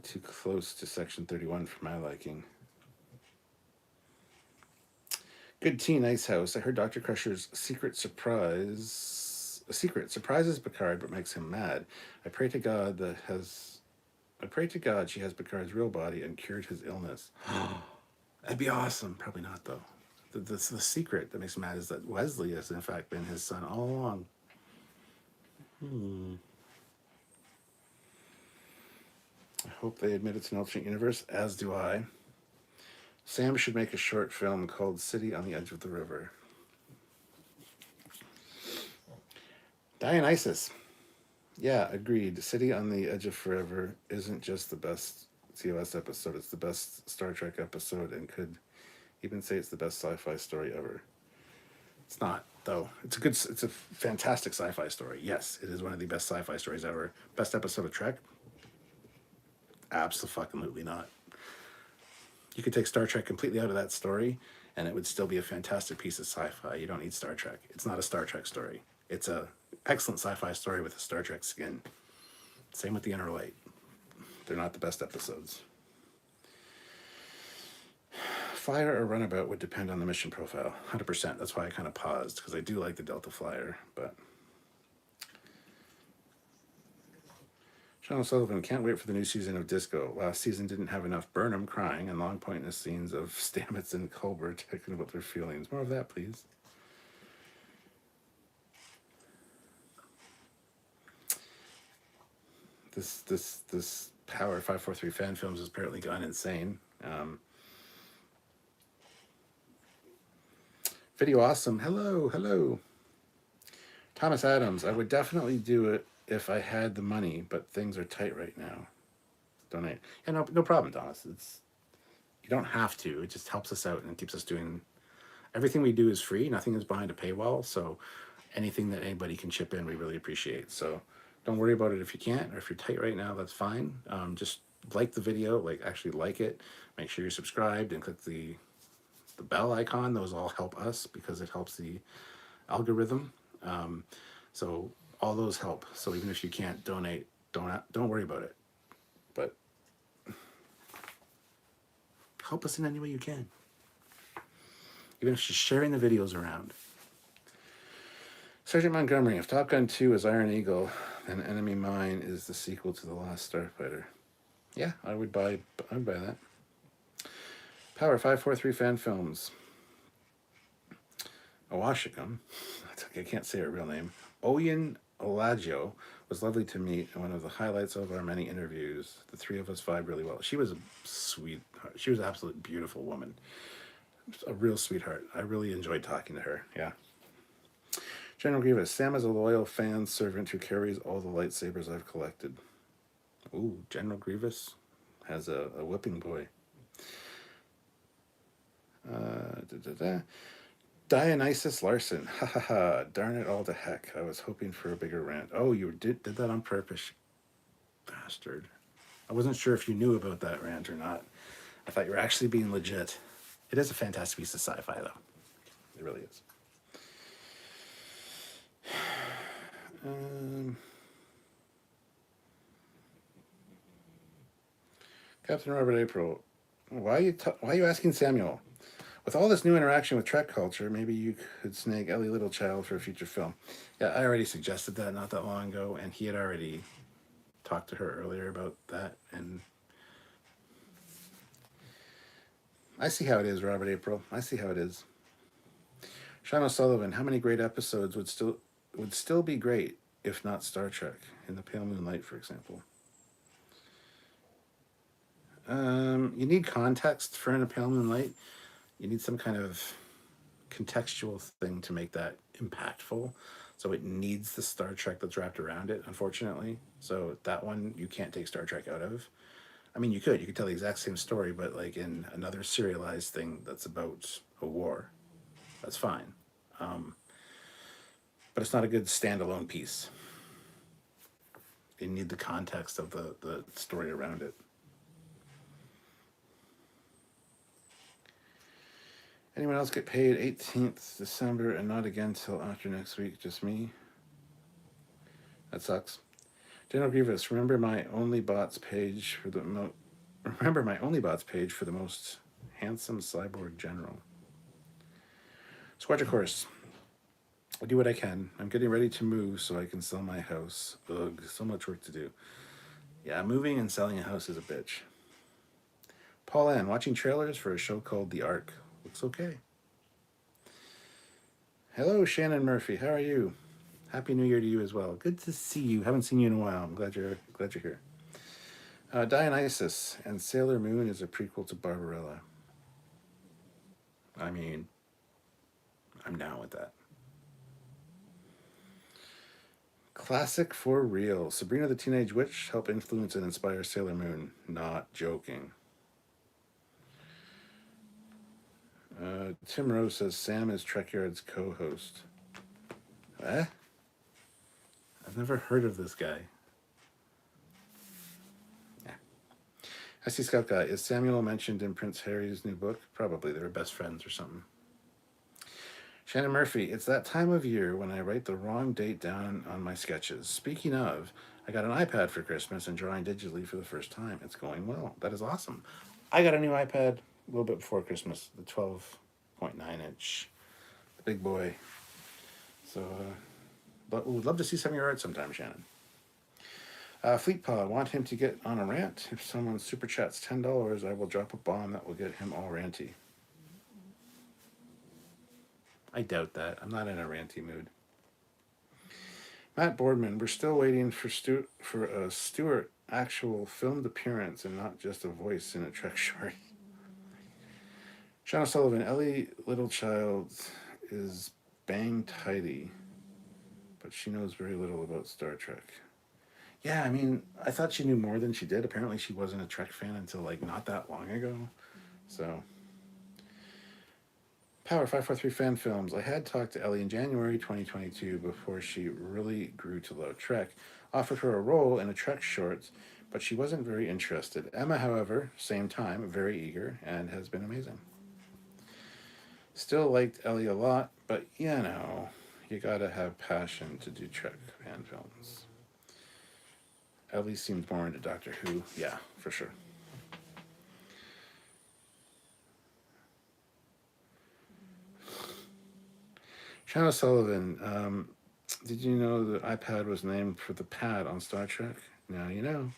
Too close to Section 31 for my liking. Good tea, nice house. I heard Dr. Crusher's secret surprises Picard but makes him mad. I pray to God she has Picard's real body and cured his illness. That'd be awesome. Probably not, though. The secret that makes him mad is that Wesley has, in fact, been his son all along. I hope they admit it's an alternate universe, as do I. Sam should make a short film called City on the Edge of the River. Dionysus. Yeah, agreed. City on the Edge of Forever isn't just the best COS episode, it's the best Star Trek episode, and could even say it's the best sci-fi story ever. It's not, though. It's a fantastic sci-fi story. Yes, it is one of the best sci-fi stories ever. Best episode of Trek? Absolutely not. You could take Star Trek completely out of that story, and it would still be a fantastic piece of sci-fi. You don't need Star Trek. It's not a Star Trek story. It's a excellent sci-fi story with a Star Trek skin. Same with The Inner Light. They're not the best episodes. Flyer or runabout would depend on the mission profile. 100%. That's why I kind of paused, because I do like the Delta Flyer, but... Sean Sullivan, can't wait for the new season of Disco. Last season didn't have enough Burnham crying and long pointless scenes of Stamets and Colbert talking about their feelings. More of that, please. This Power 543 fan films has apparently gone insane. Video awesome. Hello. Thomas Adams, I would definitely do it if I had the money, but things are tight right now. Donate. Yeah, no problem, Thomas. You don't have to. It just helps us out and keeps us doing. Everything we do is free. Nothing is behind a paywall. So anything that anybody can chip in, we really appreciate. So don't worry about it if you can't, or if you're tight right now, that's fine. Just like the video, actually like it. Make sure you're subscribed and click the bell icon. Those all help us because it helps the algorithm. So all those help. So even if you can't donate, don't worry about it. But help us in any way you can. Even if it's just sharing the videos around. Sergeant Montgomery, if Top Gun 2 is Iron Eagle, then Enemy Mine is the sequel to The Last Starfighter. Yeah, I would buy that. Power 543 fan films. Awashikam, I can't say her real name. Oyen Olagio was lovely to meet and one of the highlights of our many interviews. The three of us vibed really well. She was a sweetheart. She was an absolute beautiful woman. A real sweetheart. I really enjoyed talking to her. Yeah. General Grievous. Sam is a loyal fan servant who carries all the lightsabers I've collected. Ooh, General Grievous has a whipping boy. Dionysus Larson. Ha ha ha. Darn it all to heck. I was hoping for a bigger rant. Oh, you did that on purpose. Bastard. I wasn't sure if you knew about that rant or not. I thought you were actually being legit. It is a fantastic piece of sci-fi, though. It really is. Captain Robert April. Why are you asking Samuel? With all this new interaction with Trek culture, maybe you could snag Ellie Littlechild for a future film. Yeah, I already suggested that not that long ago, and he had already talked to her earlier about that, and I see how it is, Robert April. I see how it is. Sean O'Sullivan, how many great episodes would still be great if not Star Trek? In the Pale Moonlight, for example. You need context for In a Pale Moonlight. You need some kind of contextual thing to make that impactful. So it needs the Star Trek that's wrapped around it, unfortunately. So that one, you can't take Star Trek out of. I mean, you could tell the exact same story, but in another serialized thing that's about a war, that's fine. But it's not a good standalone piece. You need the context of the story around it. Anyone else get paid 18th December and not again till after next week? Just me? That sucks. General Grievous, remember my only bots page for the most handsome cyborg general. Squadron Course. I do what I can. I'm getting ready to move so I can sell my house. Ugh, so much work to do. Yeah, moving and selling a house is a bitch. Paul Ann, watching trailers for a show called The Ark. Looks okay. Hello, Shannon Murphy. How are you? Happy New Year to you as well. Good to see you. Haven't seen you in a while. I'm glad you're here. Dionysus and Sailor Moon is a prequel to Barbarella. I mean, I'm down with that. Classic for real. Sabrina the Teenage Witch helped influence and inspire Sailor Moon. Not joking. Tim Rose says Sam is Trekyards co-host. Eh? I've never heard of this guy. Yeah. I see Scout Guy. Is Samuel mentioned in Prince Harry's new book? Probably. They were best friends or something. Shannon Murphy. It's that time of year when I write the wrong date down on my sketches. Speaking of, I got an iPad for Christmas and drawing digitally for the first time. It's going well. That is awesome. I got a new iPad a little bit before Christmas, the 12.9 inch, the big boy. So, but we'd love to see some of your art sometime, Shannon. Fleetpaw, I want him to get on a rant. If someone super chats $10, I will drop a bomb that will get him all ranty. I doubt that. I'm not in a ranty mood. Matt Boardman, we're still waiting for a Stewart actual filmed appearance and not just a voice in a Trek short. Sean O'Sullivan, Ellie Littlechild is bang tidy, but she knows very little about Star Trek. Yeah, I mean, I thought she knew more than she did. Apparently she wasn't a Trek fan until like not that long ago. So Power 543 Fan Films. I had talked to Ellie in January 2022 before she really grew to love Trek. Offered her a role in a Trek short, but she wasn't very interested. Emma, however, same time, very eager and has been amazing. Still liked Ellie a lot, but you know, you gotta have passion to do Trek fan films. Ellie seemed more into Doctor Who. Yeah, for sure. Shanna Sullivan, did you know the iPad was named for the pad on Star Trek? Now you know.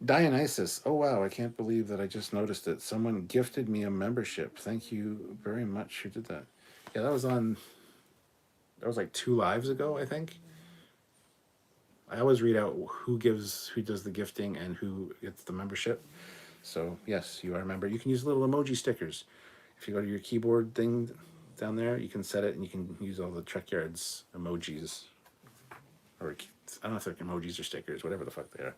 Dionysus, oh wow, I can't believe that I just noticed it. Someone gifted me a membership. Thank you very much. Who did that? Yeah, that was like 2 lives ago, I think. I always read out who does the gifting and who gets the membership. So yes, you are a member. You can use little emoji stickers. If you go to your keyboard thing down there, you can set it and you can use all the Trekyards emojis. Or I don't know if they're emojis or stickers, whatever the fuck they are.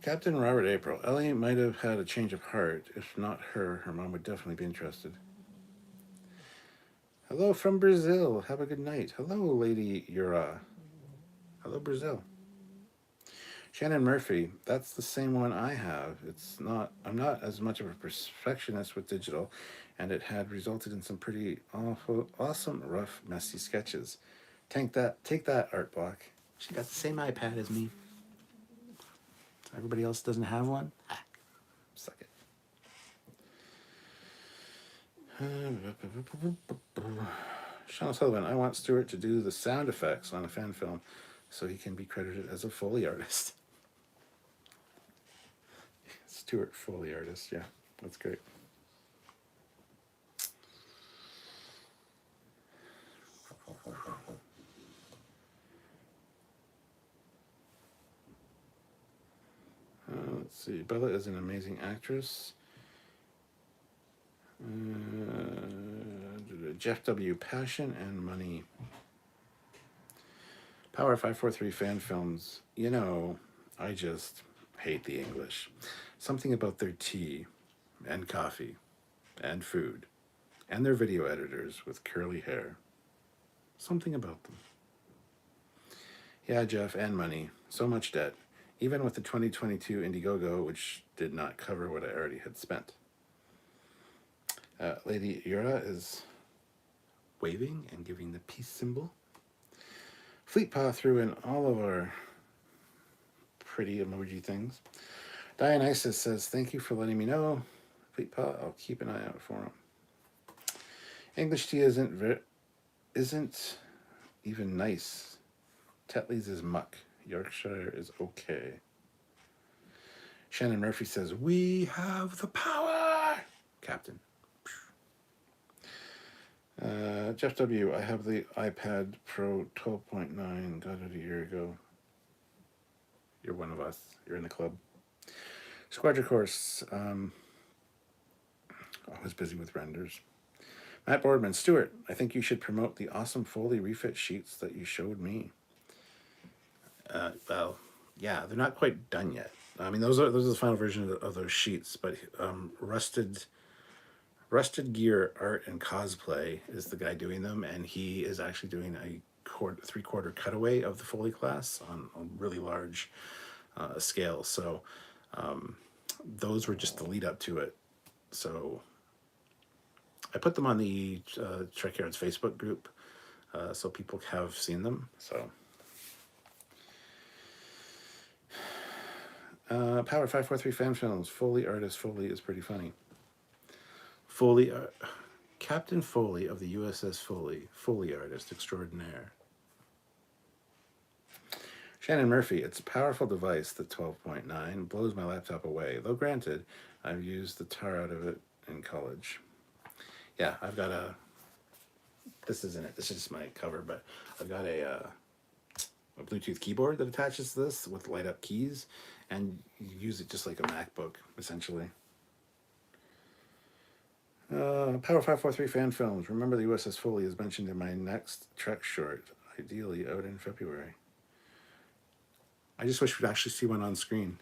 Captain Robert April. Ellie might have had a change of heart. If not her mom would definitely be interested. Hello from Brazil. Have a good night. Hello, Lady Yura. Hello, Brazil. Shannon Murphy. That's the same one I have. I'm not as much of a perfectionist with digital, and it had resulted in some pretty awesome, rough, messy sketches. Take that, art block. She got the same iPad as me. Everybody else doesn't have one? Suck it. Sean Sullivan, I want Stuart to do the sound effects on a fan film so he can be credited as a Foley artist. Stuart Foley artist, yeah, that's great. Let's see, Bella is an amazing actress. Jeff W. Passion and Money. Power 543 fan films. You know, I just hate the English. Something about their tea and coffee and food and their video editors with curly hair. Something about them. Yeah, Jeff, and money. So much debt. Even with the 2022 Indiegogo, which did not cover what I already had spent. Lady Yura is waving and giving the peace symbol. Fleetpaw threw in all of our pretty emoji things. Dionysus says, thank you for letting me know. Fleetpaw, I'll keep an eye out for him. English tea isn't even nice. Tetley's is muck. Yorkshire is okay. Shannon Murphy says, we have the power, Captain. Jeff W., I have the iPad Pro 12.9. Got it a year ago. You're one of us. You're in the club. Squadron Course. Always busy with renders. Matt Boardman. Stuart, I think you should promote the awesome Foley refit sheets that you showed me. Well, yeah, they're not quite done yet. I mean, those are the final version of those sheets, but Rusted Gear Art and Cosplay is the guy doing them, and he is actually doing a 3/4 cutaway of the Foley class on a really large scale. So those were just the lead up to it. So I put them on the Trekyards Facebook group, so people have seen them. So Power 543 fan films. Foley artist. Foley is pretty funny. Foley, Captain Foley of the USS Foley, Foley artist extraordinaire. Shannon Murphy, it's a powerful device, the 12.9, blows my laptop away. Though granted, I've used the tar out of it in college. Yeah, I've got this isn't it, this is my cover, but I've got a Bluetooth keyboard that attaches to this with light up keys, and you use it just like a MacBook, essentially. Power 543 fan films. Remember the USS Foley is mentioned in my next Trek short, ideally out in February. I just wish we'd actually see one on screen.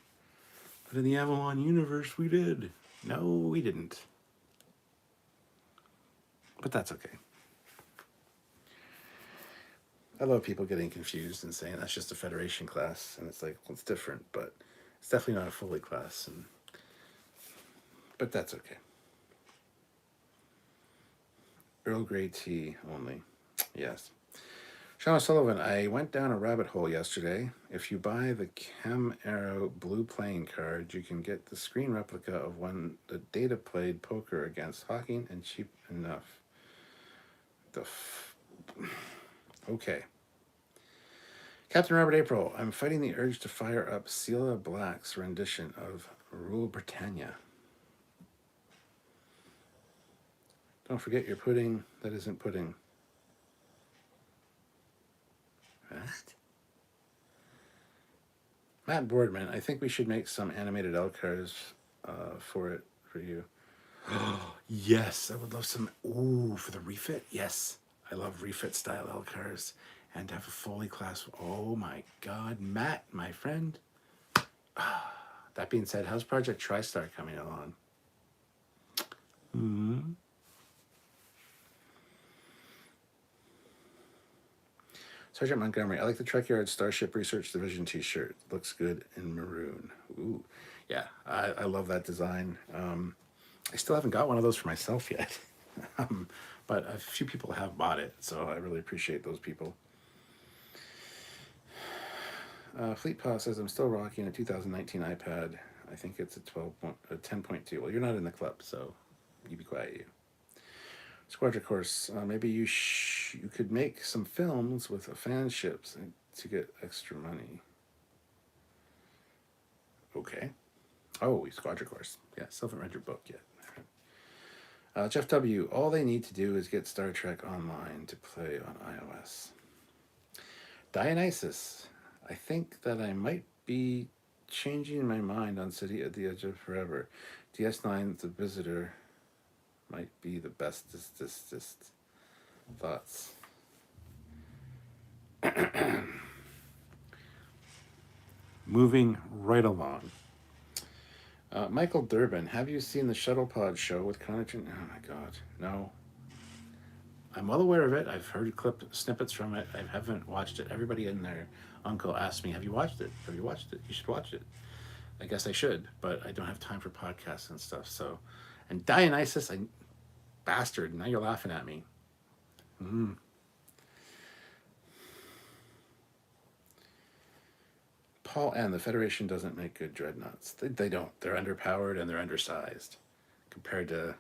But in the Avalon universe, we did. No, we didn't. But that's okay. I love people getting confused and saying that's just a Federation class. And it's like, well, it's different, but it's definitely not a Foley class. But that's okay. Earl Grey tea only. Yes. Sean O'Sullivan, I went down a rabbit hole yesterday. If you buy the Chem Arrow blue playing card, you can get the screen replica of when the Data played poker against Hawking, and cheap enough. Okay. Captain Robert April, I'm fighting the urge to fire up Cilla Black's rendition of Rule Britannia. Don't forget your pudding that isn't pudding. What? Matt Boardman, I think we should make some animated Elcars for you. Yes, I would love some. Ooh, for the refit? Yes, I love refit style Elcars. And to have a Foley class. Oh my God, Matt, my friend. That being said, how's Project TriStar coming along? Sergeant Montgomery, I like the Trekyards Starship Research Division t-shirt. Looks good in maroon. Ooh, yeah, I love that design. I still haven't got one of those for myself yet, but a few people have bought it, so I really appreciate those people. Fleet Paw says, I'm still rocking a 2019 iPad. I think it's a 10.2. Well, you're not in the club, so you be quiet, you. Squadron Course, maybe you could make some films with fan ships to get extra money. Okay. Oh, Squadron Course. Yeah, still haven't read your book yet. Jeff W., all they need to do is get Star Trek Online to play on iOS. Dionysus, I think that I might be changing my mind on City at the Edge of Forever. DS9, The Visitor, might be the bestest thoughts. Moving right along. Michael Durbin, have you seen the Shuttle Pod show with Connaughton? Oh my God, no. I'm well aware of it. I've heard snippets from it. I haven't watched it. Everybody in there, uncle asked me, have you watched it? Have you watched it? You should watch it. I guess I should, but I don't have time for podcasts and stuff. So, and Dionysus, bastard, now you're laughing at me. Paul N., the Federation doesn't make good dreadnoughts. They don't. They're underpowered and they're undersized compared to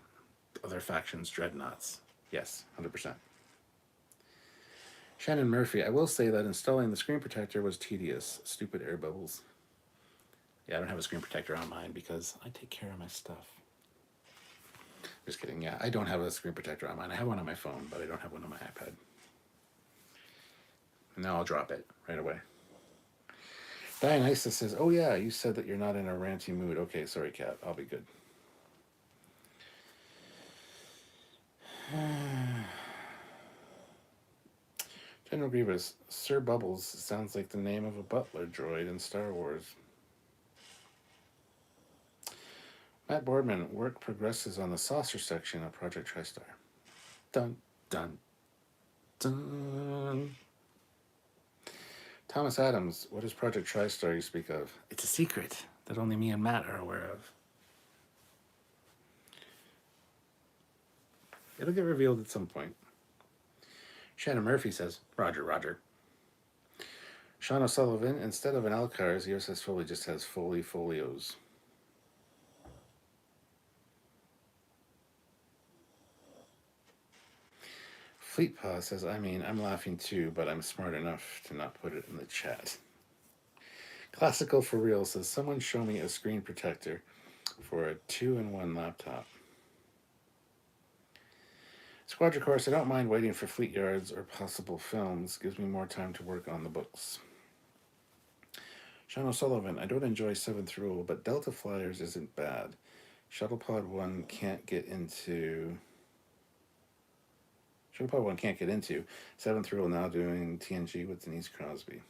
other factions' dreadnoughts. Yes, 100%. Shannon Murphy, I will say that installing the screen protector was tedious. Stupid air bubbles. Yeah, I don't have a screen protector on mine because I take care of my stuff. Just kidding. Yeah, I don't have a screen protector on mine. I have one on my phone, but I don't have one on my iPad. And now I'll drop it right away. Dionysus says, oh yeah, you said that you're not in a ranty mood. Okay, sorry, Kat. I'll be good. General Grievous, Sir Bubbles sounds like the name of a butler droid in Star Wars. Matt Boardman, work progresses on the saucer section of Project TriStar. Dun, dun, dun. Thomas Adams, what is Project TriStar you speak of? It's a secret that only me and Matt are aware of. It'll get revealed at some point. Shannon Murphy says, Roger, Roger. Sean O'Sullivan, instead of an Alcars, the USS Foley just has Foley folios. Fleet Paw says, I mean, I'm laughing too, but I'm smart enough to not put it in the chat. Classical for Real says, someone show me a screen protector for a 2-in-1 laptop. Squadra I don't mind waiting for Trekyards or possible films. Gives me more time to work on the books. Sean O'Sullivan, I don't enjoy Seventh Rule, but Delta Flyers isn't bad. Shuttlepod 1 can't get into... Seventh Rule now doing TNG with Denise Crosby.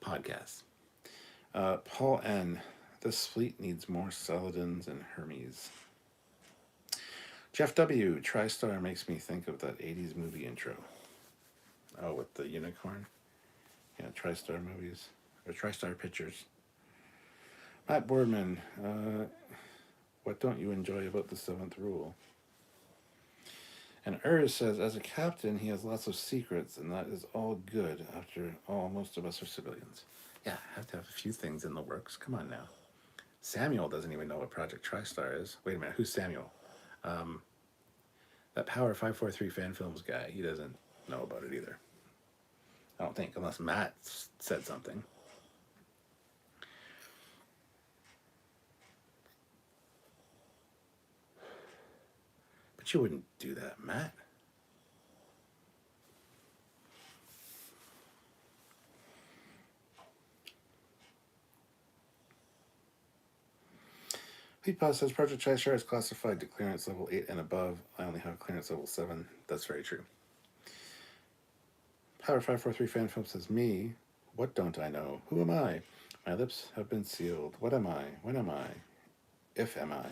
Podcast. Paul N. This fleet needs more Saladins and Hermes. Jeff W. TriStar makes me think of that 80s movie intro. Oh, with the unicorn? Yeah, TriStar movies. Or TriStar pictures. Matt Boardman. What don't you enjoy about the Seventh Rule? And Urs says, as a captain, he has lots of secrets, and that is all good. After all, most of us are civilians. Yeah, I have to have a few things in the works. Come on now. Samuel doesn't even know what Project TriStar is. Wait a minute, who's Samuel? That Power 543 fan films guy, he doesn't know about it either. I don't think, unless Matt said something. But you wouldn't do that, Matt. Peatpaw says Project TriStar is classified to clearance level 8 and above. I only have clearance level 7. That's very true. Power 543 fan film says, me? What don't I know? Who am I? My lips have been sealed. What am I? When am I? If am I?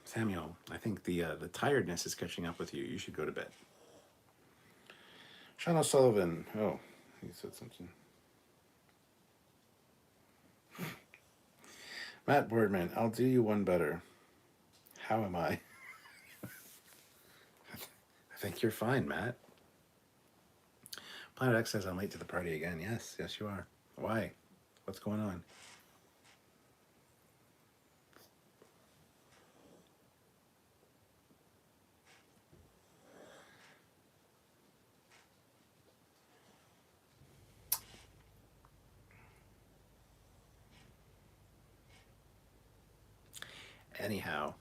Samuel, I think the tiredness is catching up with you. You should go to bed. Sean O'Sullivan. Oh, he said something. Matt Boardman, I'll do you one better. How am I? I think you're fine, Matt. Planet X says I'm late to the party again. Yes, you are. Why? What's going on? Anyhow,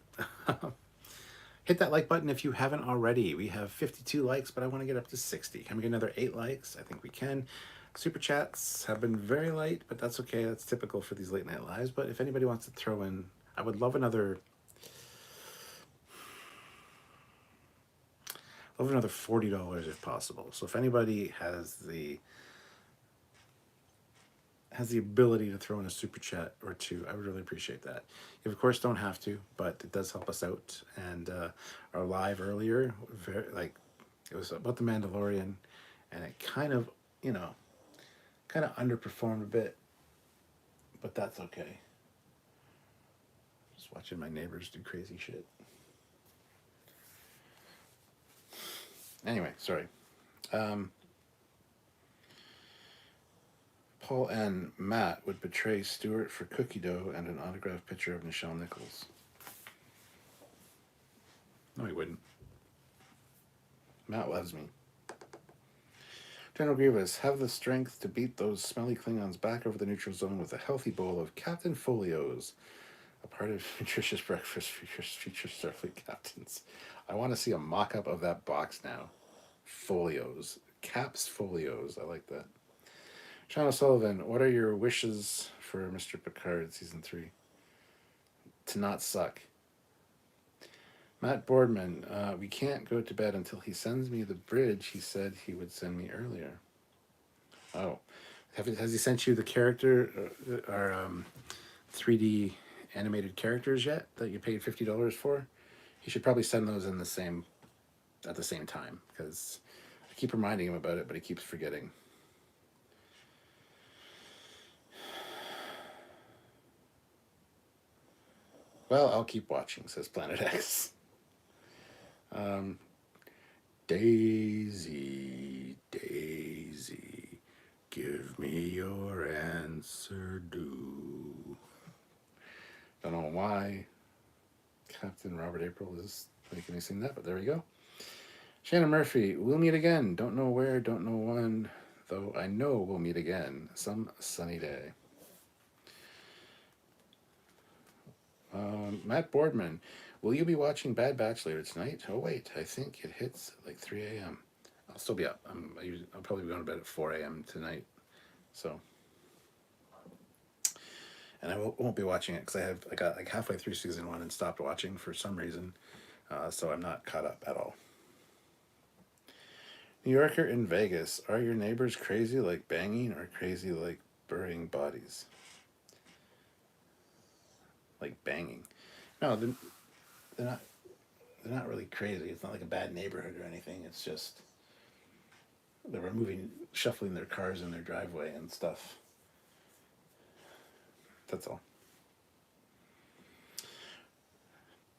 hit that like button if you haven't already. We have 52 likes, but I want to get up to 60. Can we get another 8 likes? I think we can. Super chats have been very light, but that's okay. That's typical for these late night lives. But if anybody wants to throw in, I would love another $40 if possible. So if anybody has the ability to throw in a super chat or two, I would really appreciate that. You, of course, don't have to, but it does help us out. And our live earlier, it was about the Mandalorian, and it kind of underperformed a bit, but that's okay. Just watching my neighbors do crazy shit. Anyway, sorry. Paul and Matt would betray Stuart for cookie dough and an autographed picture of Nichelle Nichols. No, he wouldn't. Matt loves me. General Grievous, have the strength to beat those smelly Klingons back over the neutral zone with a healthy bowl of Captain Folios, a part of nutritious breakfast for your future Starfleet captains. I want to see a mock-up of that box now. Folios. Caps Folios. I like that. Sean O'Sullivan, what are your wishes for Mr. Picard Season 3? To not suck. Matt Boardman, we can't go to bed until he sends me the bridge he said he would send me earlier. Oh. Has he sent you the character, or 3D animated characters yet that you paid $50 for? He should probably send those at the same time, because I keep reminding him about it, but he keeps forgetting. Well, I'll keep watching, says Planet X. Daisy, Daisy, give me your answer due. Don't know why. Captain Robert April is making me sing that, but there we go. Shannon Murphy, we'll meet again. Don't know where, don't know when, though I know we'll meet again some sunny day. Matt Boardman, will you be watching Bad Batch later tonight? Oh, wait, I think it hits like 3 a.m. I'll still be up. I'll probably be going to bed at 4 a.m. tonight. So, and I won't be watching it because I got like halfway through season 1 and stopped watching for some reason. So I'm not caught up at all. New Yorker in Vegas. Are your neighbors crazy like banging or crazy like burying bodies? Like banging. No, they're not. They're not really crazy. It's not like a bad neighborhood or anything. It's just they were shuffling their cars in their driveway and stuff. That's all.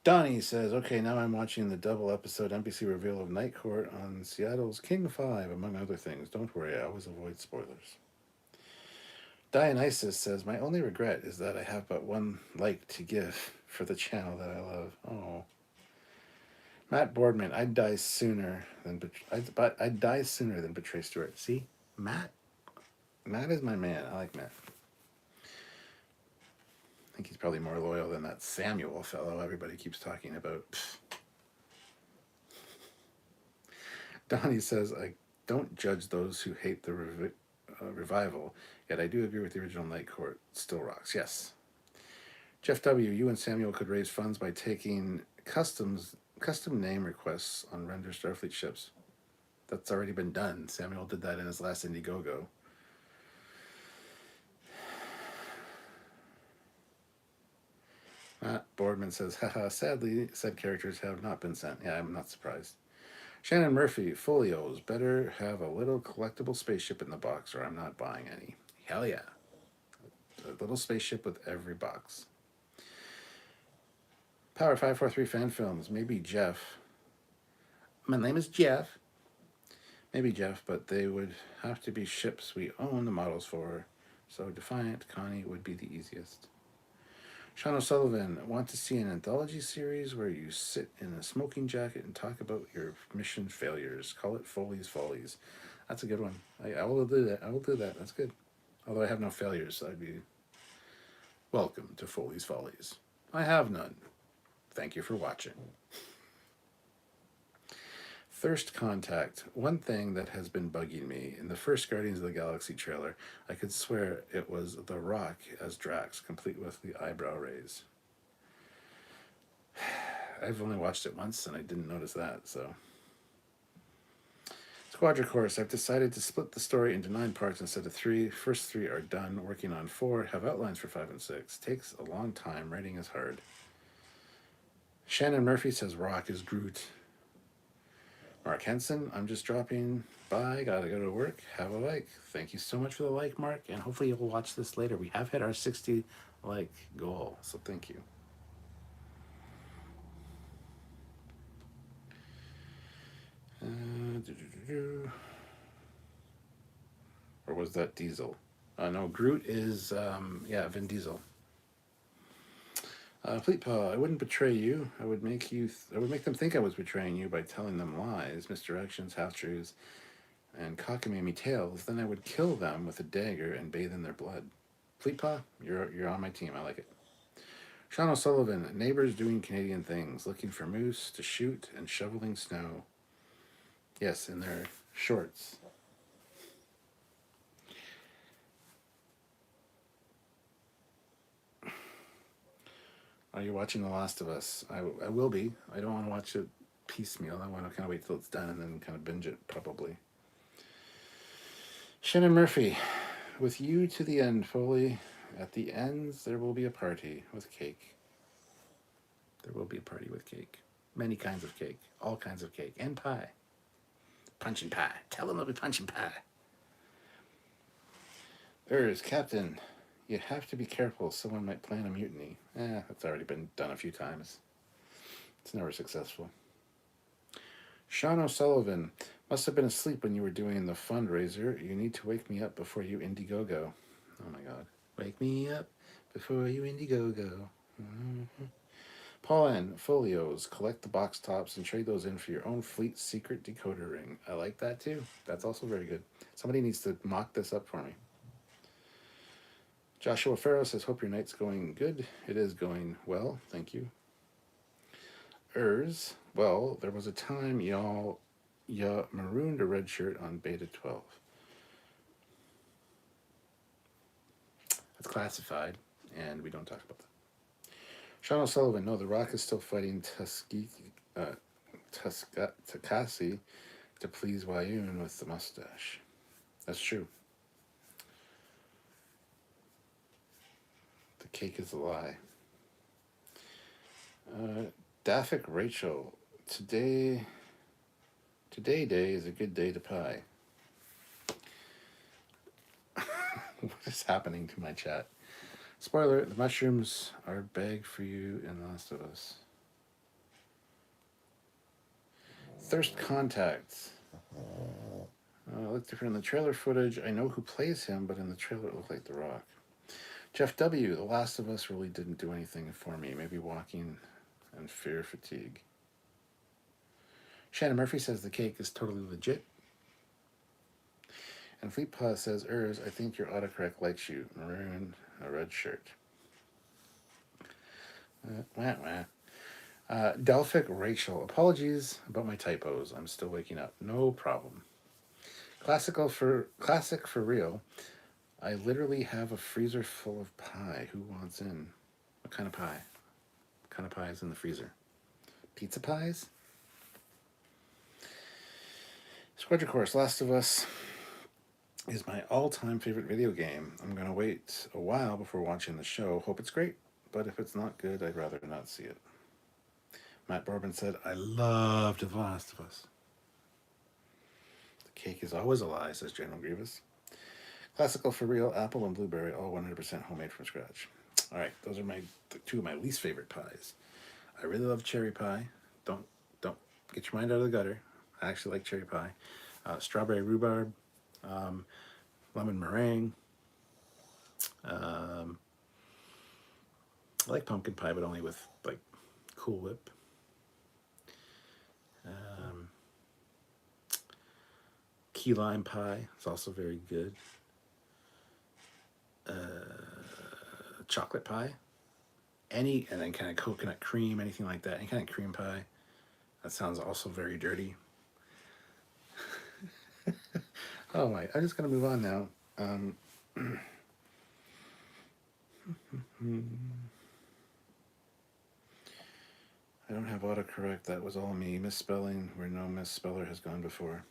Donnie says, okay, now I'm watching the double episode NBC reveal of Night Court on Seattle's King 5, among other things. Don't worry, I always avoid spoilers. Dionysus says, my only regret is that I have but one like to give for the channel that I love. Oh. Matt Boardman, I'd die sooner than betray Stuart. See, Matt is my man. I like Matt. I think he's probably more loyal than that Samuel fellow everybody keeps talking about. Donnie says, I don't judge those who hate the revival, yet I do agree with the original Night Court. Still rocks. Yes. Jeff W., you and Samuel could raise funds by taking custom name requests on Render Starfleet ships. That's already been done. Samuel did that in his last Indiegogo. Matt Boardman says, haha, sadly, said characters have not been sent. Yeah, I'm not surprised. Shannon Murphy, Folios, better have a little collectible spaceship in the box or I'm not buying any. Hell yeah. A little spaceship with every box. Power 543 Fan Films, maybe Jeff. My name is Jeff. Maybe Jeff, but they would have to be ships we own the models for. So Defiant, Connie would be the easiest. Sean O'Sullivan, want to see an anthology series where you sit in a smoking jacket and talk about your mission failures. Call it Foley's Follies. That's a good one. I will do that. I will do that. That's good. Although I have no failures, so I'd be welcome to Foley's Follies. I have none. Thank you for watching. Thirst Contact. One thing that has been bugging me, in the first Guardians of the Galaxy trailer, I could swear it was The Rock as Drax, complete with the eyebrow raise. I've only watched it once and I didn't notice that, so. Squadra Course. I've decided to split the story into 9 parts instead of 3. First 3 are done, working on 4, have outlines for 5 and 6. Takes a long time, writing is hard. Shannon Murphy says Rock is Groot. Mark Henson, I'm just dropping by. Gotta go to work. Have a like. Thank you so much for the like, Mark, and hopefully you'll watch this later. We have hit our 60 like goal, so thank you. Or was that Diesel? No, Groot is, Vin Diesel. Fleet Paw, I wouldn't betray you. I would make them think I was betraying you by telling them lies, misdirections, half-truths, and cockamamie tales. Then I would kill them with a dagger and bathe in their blood. Fleet Paw, you're on my team. I like it. Sean O'Sullivan, neighbors doing Canadian things, looking for moose to shoot and shoveling snow. Yes, in their shorts. Are you watching The Last of Us? I will be. I don't want to watch it piecemeal. I want to kind of wait till it's done and then kind of binge it, probably. Shannon Murphy, with you to the end, Foley. At the ends, there will be a party with cake. There will be a party with cake. Many kinds of cake. All kinds of cake. And pie. Punch and pie. Tell them there'll be punch and pie. There's Captain. You have to be careful. Someone might plan a mutiny. That's already been done a few times. It's never successful. Sean O'Sullivan. Must have been asleep when you were doing the fundraiser. You need to wake me up before you Indiegogo. Oh my God. Wake me up before you Indiegogo. Mm-hmm. Paul N. Folios. Collect the box tops and trade those in for your own fleet secret decoder ring. I like that too. That's also very good. Somebody needs to mock this up for me. Joshua Farrow says, hope your night's going good. It is going well. Thank you. Well, there was a time ya marooned a red shirt on Beta 12. That's classified, and we don't talk about that. Sean O'Sullivan, no, The Rock is still fighting Takasi to please Wayun with the mustache. That's true. The cake is a lie. Daffic Rachel, today day is a good day to pie. What is happening to my chat? Spoiler, the mushrooms are bag for you in Last of Us. Thirst Contacts. Look different in the trailer footage. I know who plays him, but in the trailer it looked like The Rock. Jeff W., The Last of Us really didn't do anything for me. Maybe walking and fear fatigue. Shannon Murphy says the cake is totally legit. And Fleet Paw says, I think your autocorrect likes you. Maroon, a red shirt. Delphic Rachel, apologies about my typos. I'm still waking up. No problem. Classic for real. I literally have a freezer full of pie. Who wants in? What kind of pie? What kind of pie is in the freezer? Pizza pies? Squadron Course, Last of Us is my all-time favorite video game. I'm going to wait a while before watching the show. Hope it's great, but if it's not good, I'd rather not see it. Matt Bourbon said, I loved The Last of Us. The cake is always a lie, says General Grievous. Classical for real, apple and blueberry, all 100% homemade from scratch. All right, those are two of my least favorite pies. I really love cherry pie. Don't get your mind out of the gutter. I actually like cherry pie. Strawberry rhubarb, lemon meringue. I like pumpkin pie, but only with like Cool Whip. Key lime pie is also very good. Chocolate pie. And then kind of coconut cream, anything like that. Any kind of cream pie. That sounds also very dirty. Oh my, I'm just going to move on now. I don't have autocorrect. That was all me. Misspelling where no misspeller has gone before.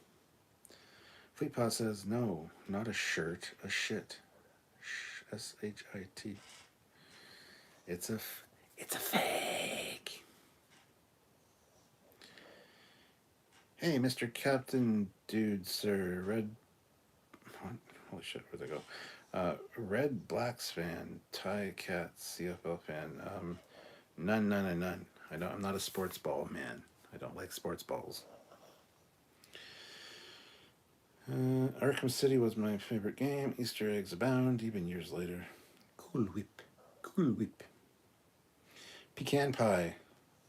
Fleetpaw says, no, not a shirt, a shit. S-H-I-T. It's a fake. Hey, Mr. Captain Dude, sir. Holy shit, where'd they go? Red Blacks fan, Thai Cat, CFL fan. None. I'm not a sports ball man. I don't like sports balls. Arkham City was my favorite game. Easter eggs abound, even years later. Cool Whip. Pecan pie.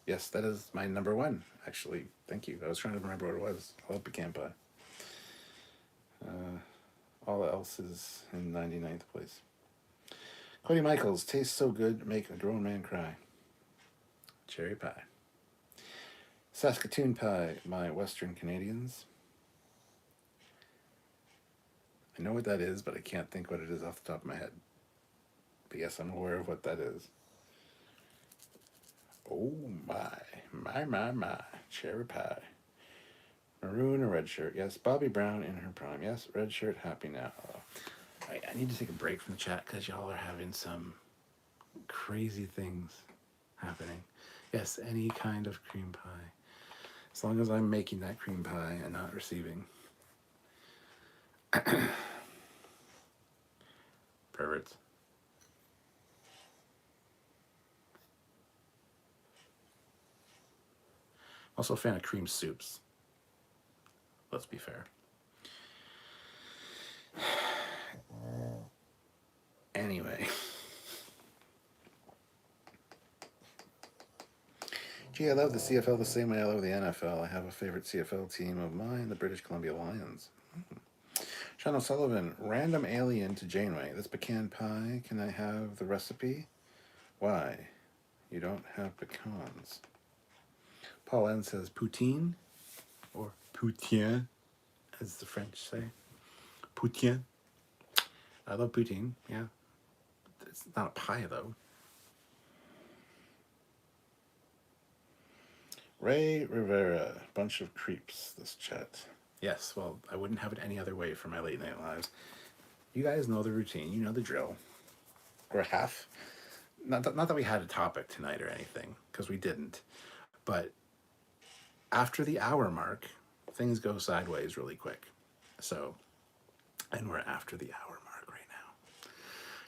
Yes, that is my number one, actually. Thank you. I was trying to remember what it was. I love pecan pie. All else is in 99th place. Cody Michaels, tastes so good, make a grown man cry. Cherry pie. Saskatoon pie, my Western Canadians. I know what that is, but I can't think what it is off the top of my head. But yes, I'm aware of what that is. Oh my. Cherry pie. Maroon or red shirt. Yes, Bobby Brown in her prime. Yes, red shirt, happy now. I need to take a break from the chat because y'all are having some crazy things happening. Yes, any kind of cream pie. As long as I'm making that cream pie and not receiving. Perverts. Also a fan of cream soups. Let's be fair. Anyway. Gee, I love the CFL the same way I love the NFL. I have a favorite CFL team of mine, the British Columbia Lions. Sean O'Sullivan, random alien to Janeway. This pecan pie, can I have the recipe? Why? You don't have pecans. Paul N says poutine, or poutine, as the French say. Poutine. I love poutine, yeah. It's not a pie, though. Ray Rivera, bunch of creeps, this chat. Yes, well, I wouldn't have it any other way for my late night lives. You guys know the routine, you know the drill. We're half. Not that we had a topic tonight or anything, because we didn't. But after the hour mark, things go sideways really quick. So, and we're after the hour mark right now.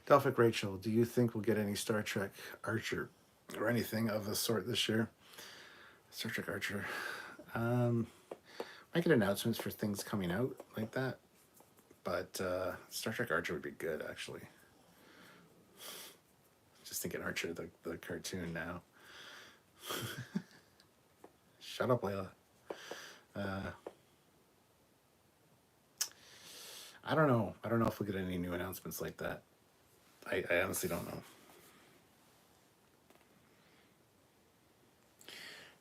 Delphic Rachel, do you think we'll get any Star Trek Archer or anything of the sort this year? Star Trek Archer. Might get announcements for things coming out like that. But Star Trek Archer would be good, actually. Just thinking Archer, the cartoon now. Shut up, Layla. I don't know. I don't know if we'll get any new announcements like that. I honestly don't know.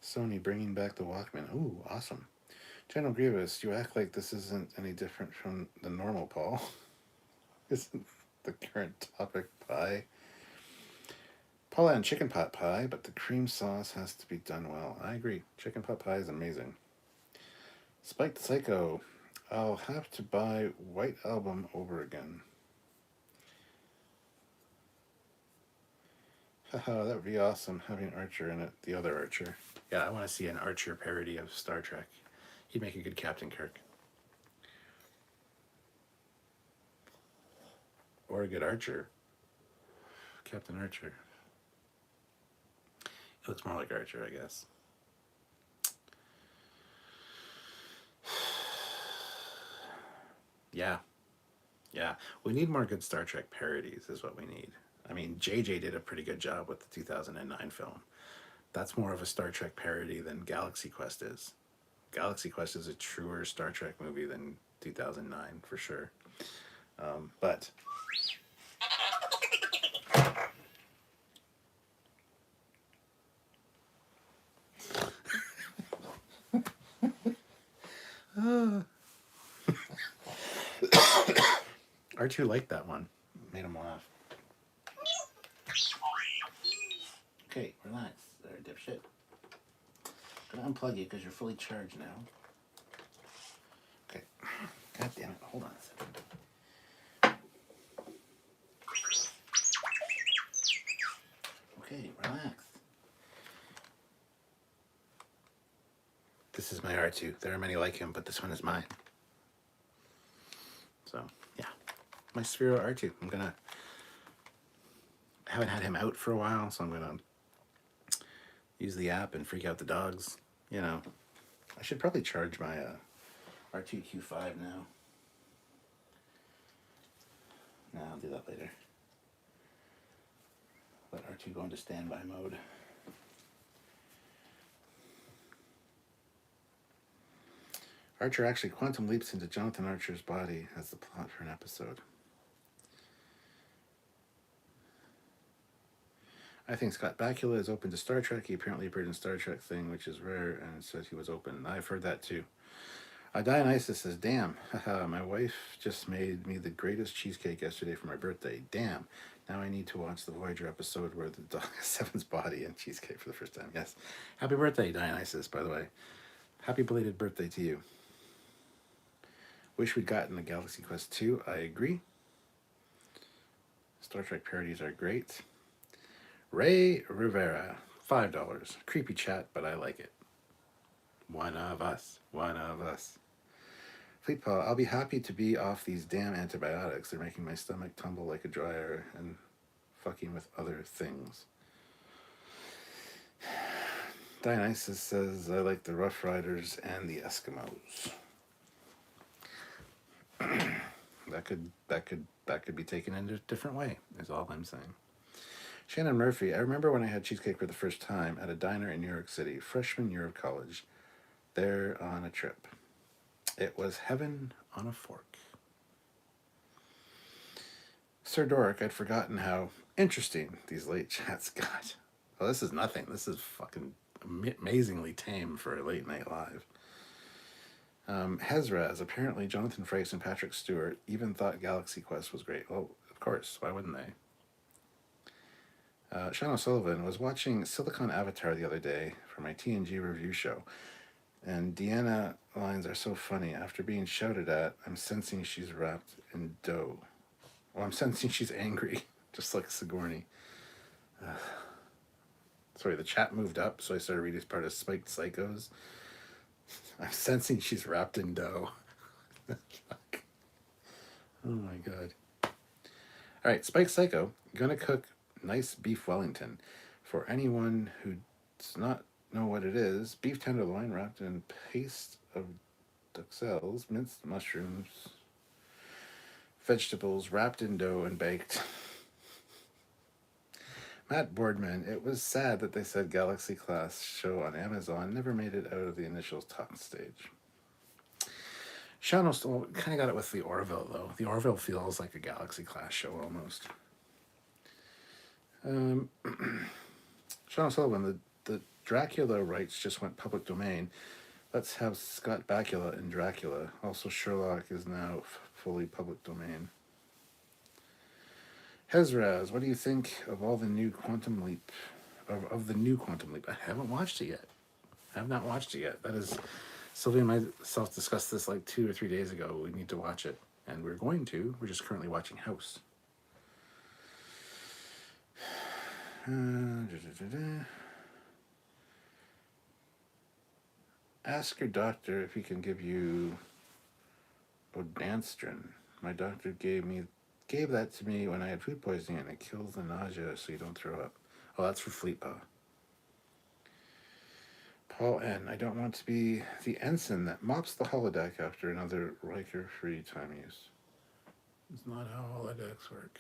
Sony bringing back the Walkman. Ooh, awesome. General Grievous, you act like this isn't any different from the normal, Paul. Isn't the current topic pie? Paula and chicken pot pie, but the cream sauce has to be done well. I agree. Chicken pot pie is amazing. Spiked Psycho, I'll have to buy White Album over again. Haha, that would be awesome, having Archer in it, the other Archer. Yeah, I want to see an Archer parody of Star Trek. He'd make a good Captain Kirk. Or a good Archer. Captain Archer. He looks more like Archer, I guess. Yeah. Yeah. We need more good Star Trek parodies is what we need. I mean, JJ did a pretty good job with the 2009 film. That's more of a Star Trek parody than Galaxy Quest is. Galaxy Quest is a truer Star Trek movie than 2009, for sure. But... R2 liked that one. Made him laugh. Okay, relax there, dipshit. Gonna unplug you because you're fully charged now. Okay. God damn it. Hold on a second. Okay, relax. This is my R2. There are many like him, but this one is mine. So, yeah. My Sphero R2. I haven't had him out for a while, so I'm gonna use the app and freak out the dogs. You know, I should probably charge my R2Q5 now. No, I'll do that later. Let R2 go into standby mode. Archer actually quantum leaps into Jonathan Archer's body as the plot for an episode. I think Scott Bakula is open to Star Trek. He apparently appeared in Star Trek Thing, which is rare, and it says he was open. I've heard that too. Dionysus says, damn, haha, my wife just made me the greatest cheesecake yesterday for my birthday. Damn, now I need to watch the Voyager episode where the dog has Seven's body and cheesecake for the first time. Yes. Happy birthday, Dionysus, by the way. Happy belated birthday to you. Wish we'd gotten a Galaxy Quest 2. I agree. Star Trek parodies are great. Ray Rivera, $5. Creepy chat, but I like it. One of us. One of us. Fleetpaw, I'll be happy to be off these damn antibiotics. They're making my stomach tumble like a dryer and fucking with other things. Dionysus says, I like the Rough Riders and the Eskimos. That could be taken in a different way, is all I'm saying. Shannon Murphy, I remember when I had cheesecake for the first time at a diner in New York City, freshman year of college, there on a trip. It was heaven on a fork. Sir Doric, I'd forgotten how interesting these late chats got. Well, this is nothing. This is fucking amazingly tame for a late night live. Hezraz, apparently Jonathan Frakes and Patrick Stewart even thought Galaxy Quest was great. Well, of course, why wouldn't they? Sean O'Sullivan was watching Silicon Avatar the other day for my TNG review show, and Deanna lines are so funny. After being shouted at, I'm sensing she's wrapped in dough. Well, I'm sensing she's angry, just like Sigourney. Sorry, the chat moved up, so I started reading as part of Spiked Psychos. I'm sensing she's wrapped in dough. Oh my god. Alright, Spiked Psycho. Gonna cook nice beef Wellington. For anyone who does not know what it is, beef tenderloin wrapped in paste of duxelles, minced mushrooms, vegetables wrapped in dough and baked. Matt Boardman, it was sad that they said Galaxy Class show on Amazon never made it out of the initial talk stage. Sean O'Sullivan kind of got it with the Orville, though. The Orville feels like a Galaxy Class show almost. Sean O'Sullivan, the Dracula rights just went public domain. Let's have Scott Bakula in Dracula. Also, Sherlock is now fully public domain. Hezraz, what do you think of all the new Quantum Leap? Of the new Quantum Leap? I haven't watched it yet. I have not watched it yet. That is, Sylvia and myself discussed this like 2 or 3 days ago. We need to watch it. And we're going to. We're just currently watching House. Ask your doctor if he can give you Odanstrin. My doctor gave that to me when I had food poisoning, and it kills the nausea so you don't throw up. Oh, that's for Fleetpaw. Paul N. I don't want to be the ensign that mops the holodeck after another Riker-free time use. It's not how holodecks work.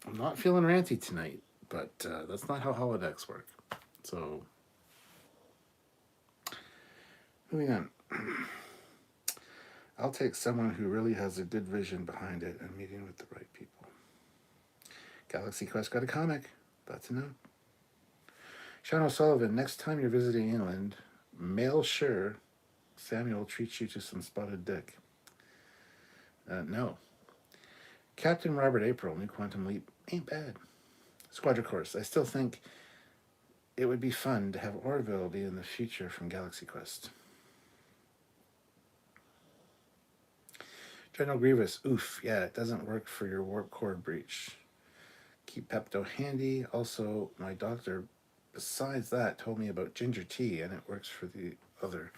I'm not feeling ranty tonight, but that's not how holodecks work. So, moving on. I'll take someone who really has a good vision behind it and meeting with the right people. Galaxy Quest got a comic. That's enough. Sean O'Sullivan, next time you're visiting England, mail sure Samuel treats you to some spotted dick. No. Captain Robert April, New Quantum Leap, ain't bad. Squadron Course, I still think it would be fun to have Orville be in the future from Galaxy Quest. General Grievous, oof, yeah, it doesn't work for your warp core breach. Keep Pepto handy. Also, my doctor, besides that, told me about ginger tea, and it works for the other.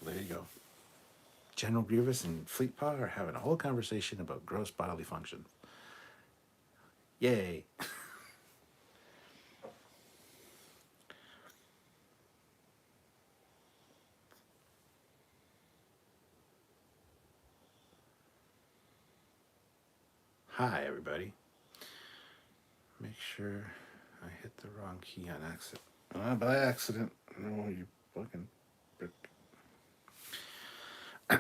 Well, there you go. General Grievous and Fleetpaw are having a whole conversation about gross bodily functions. Yay. Hi, everybody. Make sure I hit the wrong key on accident. By accident. No, you fucking brick. I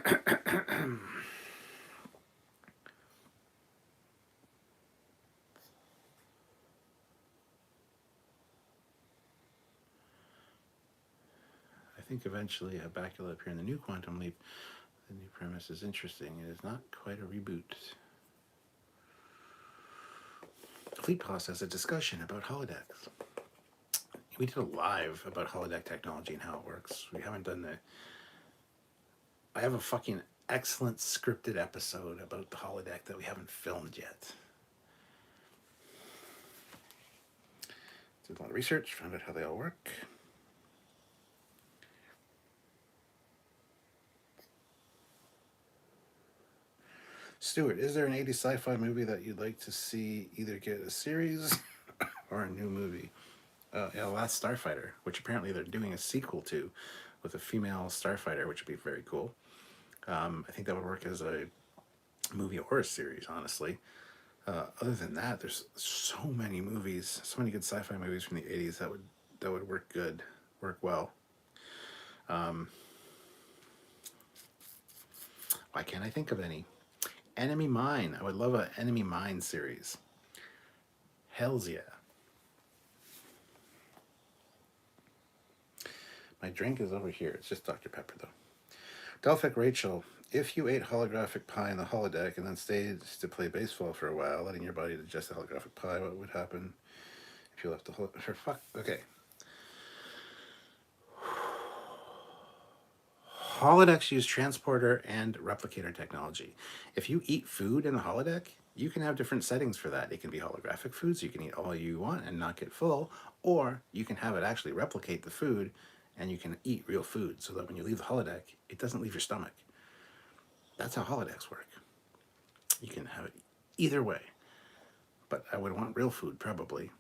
think eventually a Bakula appear in the new Quantum Leap. The new premise is interesting. It is not quite a reboot. Fleetpaw has a discussion about holodecks. We did a live about holodeck technology and how it works. We haven't done the... I have a fucking excellent scripted episode about the holodeck that we haven't filmed yet. Did a lot of research, found out how they all work. Stuart, is there an 80s sci-fi movie that you'd like to see either get a series or a new movie? Yeah, Last Starfighter, which apparently they're doing a sequel to with a female starfighter, which would be very cool. I think that would work as a movie or a series, honestly. Other than that, there's so many movies, so many good sci-fi movies from the 80s that would work well. Why can't I think of any? Enemy Mine. I would love an Enemy Mine series. Hells yeah. My drink is over here. It's just Dr. Pepper, though. Delphic Rachel, if you ate holographic pie in the holodeck and then stayed to play baseball for a while, letting your body digest the holographic pie, what would happen if you left the fuck? Okay. Holodecks use transporter and replicator technology. If you eat food in the holodeck, you can have different settings for that. It can be holographic foods, you can eat all you want and not get full, or you can have it actually replicate the food and you can eat real food so that when you leave the holodeck, it doesn't leave your stomach. That's how holodecks work. You can have it either way, but I would want real food probably.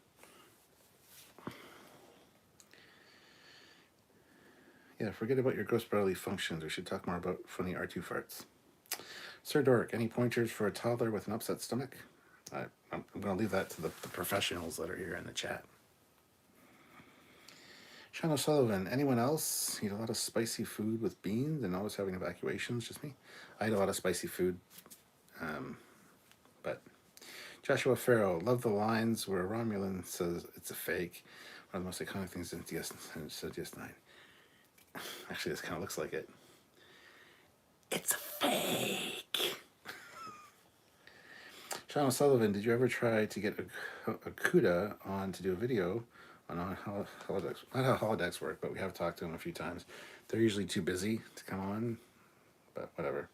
Yeah, forget about your gross bodily functions. We should talk more about funny R2 farts. Sir Dork, any pointers for a toddler with an upset stomach? I'm going to leave that to the professionals that are here in the chat. Sean O'Sullivan, anyone else eat a lot of spicy food with beans and always having evacuations? Just me? I eat a lot of spicy food, but Joshua Farrow, love the lines where Romulan says it's a fake. One of the most iconic things in DS9. Actually, this kind of looks like it. It's a fake. Sean O'Sullivan, did you ever try to get a CUDA on to do a video on how holodecks, not how holodecks work, but we have talked to them a few times. They're usually too busy to come on, but whatever.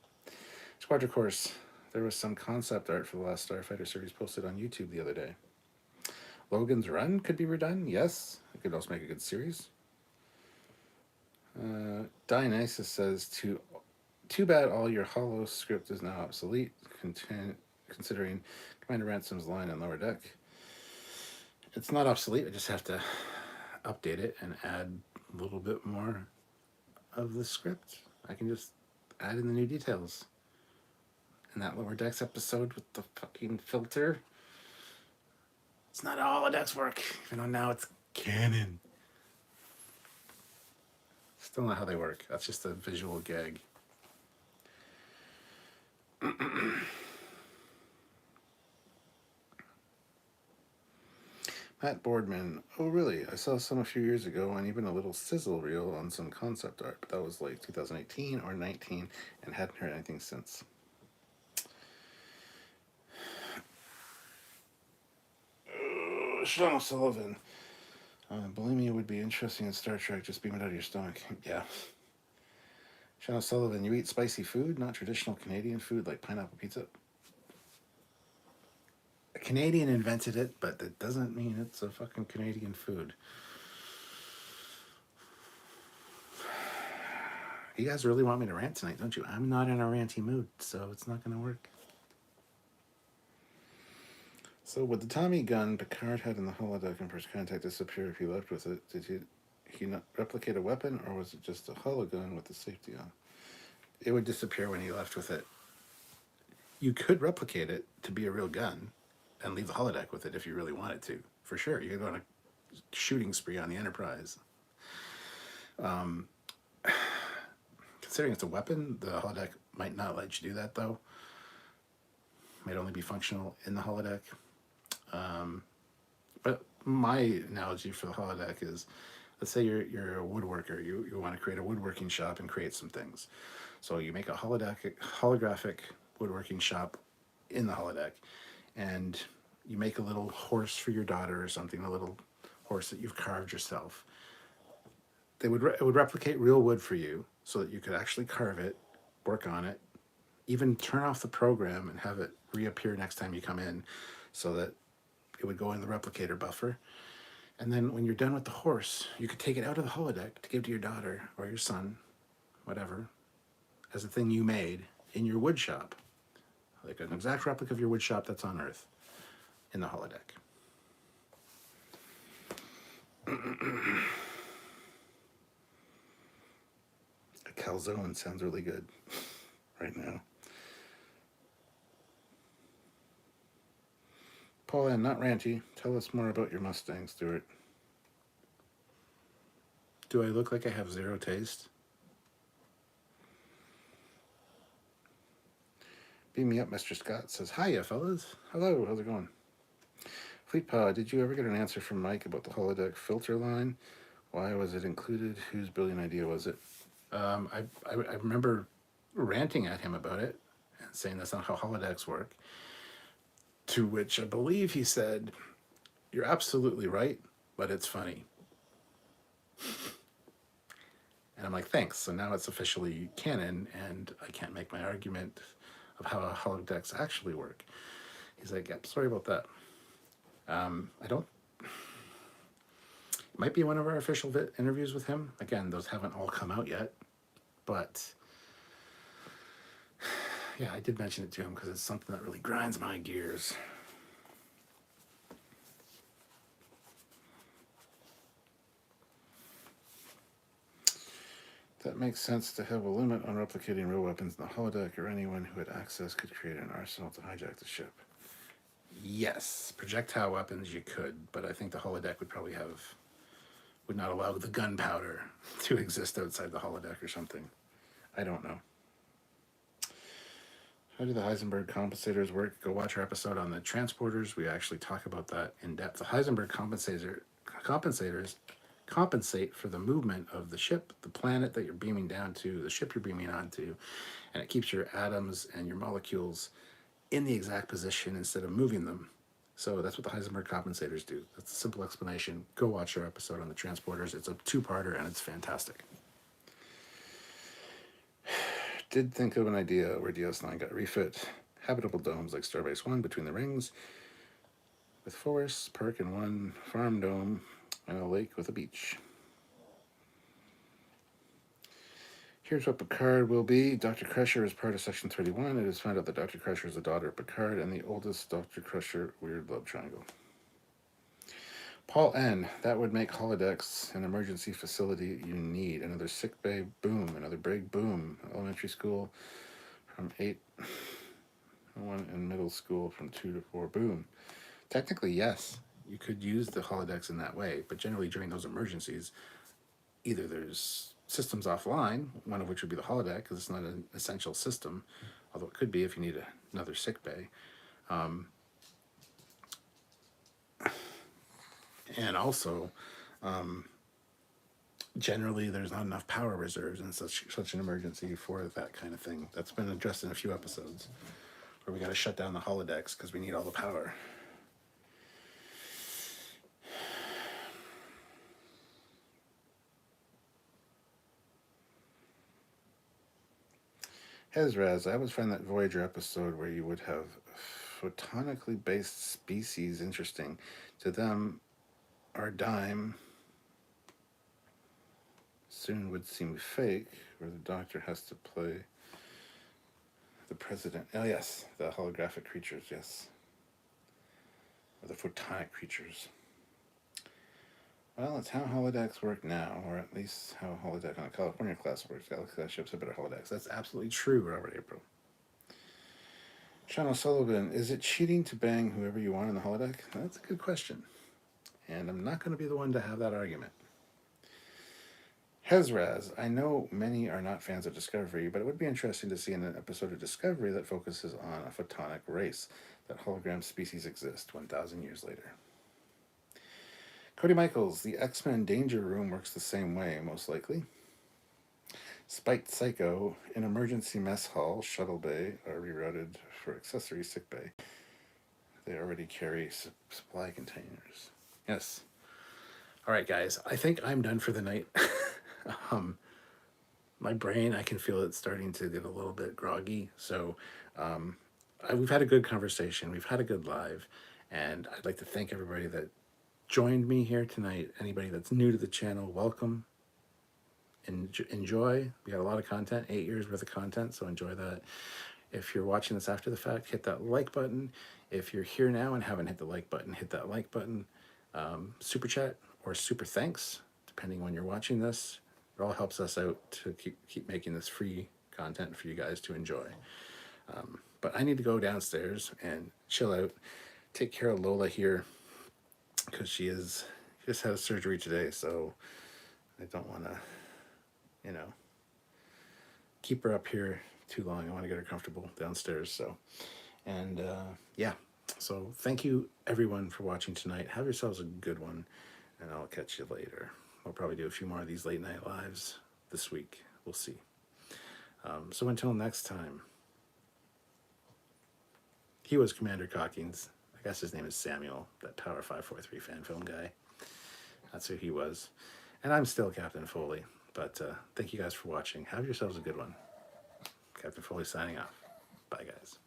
Squadron Course, there was some concept art for the last Starfighter series posted on YouTube the other day. Logan's Run could be redone, yes. It could also make a good series. Dionysus says, too bad all your Holo script is now obsolete, considering Commander Ransom's line in Lower Deck. It's not obsolete, I just have to update it and add a little bit more of the script. I can just add in the new details. In that Lower Decks episode with the fucking filter, it's not all Holodecks work, even though now it's canon. Still not how they work. That's just a visual gag. Matt Boardman, oh really? I saw some a few years ago and even a little sizzle reel on some concept art, but that was like 2018 or 19 and hadn't heard anything since. Sean O'Sullivan, bulimia would be interesting in Star Trek, just beam it out of your stomach. Yeah. Sean O'Sullivan, you eat spicy food, not traditional Canadian food like pineapple pizza? A Canadian invented it, but that doesn't mean it's a fucking Canadian food. You guys really want me to rant tonight, don't you? I'm not in a ranty mood, so it's not going to work. So with the Tommy gun Picard had in the holodeck and first contact disappear if he left with it, did he not replicate a weapon, or was it just a hologun with the safety on? It would disappear when he left with it. You could replicate it to be a real gun and leave the holodeck with it if you really wanted to. For sure. You could go on a shooting spree on the Enterprise. Considering it's a weapon, the holodeck might not let you do that, though. Might only be functional in the holodeck. But my analogy for the holodeck is, let's say you're a woodworker. You want to create a woodworking shop and create some things. So you make a holographic woodworking shop in the holodeck, and you make a little horse for your daughter or something, a little horse that you've carved yourself. It would replicate real wood for you so that you could actually carve it, work on it, even turn off the program and have it reappear next time you come in so that it would go in the replicator buffer. And then when you're done with the horse, you could take it out of the holodeck to give to your daughter or your son, whatever, as a thing you made in your wood shop. Like an exact replica of your wood shop that's on Earth in the holodeck. A calzone sounds really good right now. Paul N., not ranty. Tell us more about your Mustang, Stuart. Do I look like I have zero taste? Beam me up, Mr. Scott says, hiya, fellas. Hello, how's it going? Fleetpod, did you ever get an answer from Mike about the holodeck filter line? Why was it included? Whose brilliant idea was it? I remember ranting at him about it and saying that's not how holodecks work. To which I believe he said, you're absolutely right, but it's funny. And I'm like, thanks. So now it's officially canon, and I can't make my argument of how holodecks actually work. He's like, yep, sorry about that. I don't. It might be one of our official interviews with him. Again, those haven't all come out yet, but yeah, I did mention it to him because it's something that really grinds my gears. That makes sense to have a limit on replicating real weapons in the holodeck, or anyone who had access could create an arsenal to hijack the ship. Yes, projectile weapons you could, but I think the holodeck would not allow the gunpowder to exist outside the holodeck or something. I don't know. How do the Heisenberg compensators work? Go watch our episode on the transporters. We actually talk about that in depth. The Heisenberg compensators compensate for the movement of the ship, the planet that you're beaming down to, the ship you're beaming onto, and it keeps your atoms and your molecules in the exact position instead of moving them. So that's what the Heisenberg compensators do. That's a simple explanation. Go watch our episode on the transporters. It's a two-parter and it's fantastic. Did think of an idea where DS9 got refit. Habitable domes like Starbase 1 between the rings, with forests, park, and one farm dome, and a lake with a beach. Here's what Picard will be. Dr. Crusher is part of Section 31. It is found out that Dr. Crusher is the daughter of Picard and the oldest Dr. Crusher weird love triangle. Paul N., that would make holodecks an emergency facility you need. Another sick bay, boom. Another break, boom. Elementary school from 8, one in middle school from 2 to 4, boom. Technically, yes, you could use the holodecks in that way, but generally during those emergencies, either there's systems offline, one of which would be the holodeck, because it's not an essential system, although it could be if you need another sick bay. And also, generally there's not enough power reserves in such an emergency for that kind of thing. That's been addressed in a few episodes, where we got to shut down the holodecks because we need all the power. Hezraz, I always find that Voyager episode where you would have photonically based species interesting. To them, our dime soon would seem fake, where the Doctor has to play the president. Oh yes, the holographic creatures, yes. Or the photonic creatures. Well, it's how holodecks work now, or at least how a holodeck on a California class works. Galaxy class ships have better holodecks. That's absolutely true, Robert April. Sean O'Sullivan, is it cheating to bang whoever you want in the holodeck? That's a good question. And I'm not going to be the one to have that argument. Hezraz, I know many are not fans of Discovery, but it would be interesting to see in an episode of Discovery that focuses on a photonic race, that hologram species exist 1,000 years later. Cody Michaels, the X-Men Danger Room works the same way, most likely. Spiked Psycho, in emergency mess hall, shuttle bay are rerouted for accessory sick bay. They already carry supply containers. Yes. All right, guys, I think I'm done for the night. My brain, I can feel it starting to get a little bit groggy. So we've had a good conversation. We've had a good live. And I'd like to thank everybody that joined me here tonight. Anybody that's new to the channel, welcome. Enjoy. We got a lot of content, 8 years worth of content, so enjoy that. If you're watching this after the fact, hit that like button. If you're here now and haven't hit the like button, hit that like button. Super chat or super thanks, depending when you're watching this. It all helps us out to keep making this free content for you guys to enjoy. But I need to go downstairs and chill out. take care of Lola here because she just had a surgery today, so I don't want to, you know, keep her up here too long. I want to get her comfortable downstairs. So, and yeah, so thank you everyone for watching tonight. Have yourselves a good one, and I'll catch you later. I'll probably do a few more of these late night lives this week. We'll see. So until next time, he was Commander Cockings. I guess his name is Samuel, that Tower 543 fan film guy. That's who he was. And I'm still Captain Foley. But thank you guys for watching. Have yourselves a good one. Captain Foley signing off. Bye, guys.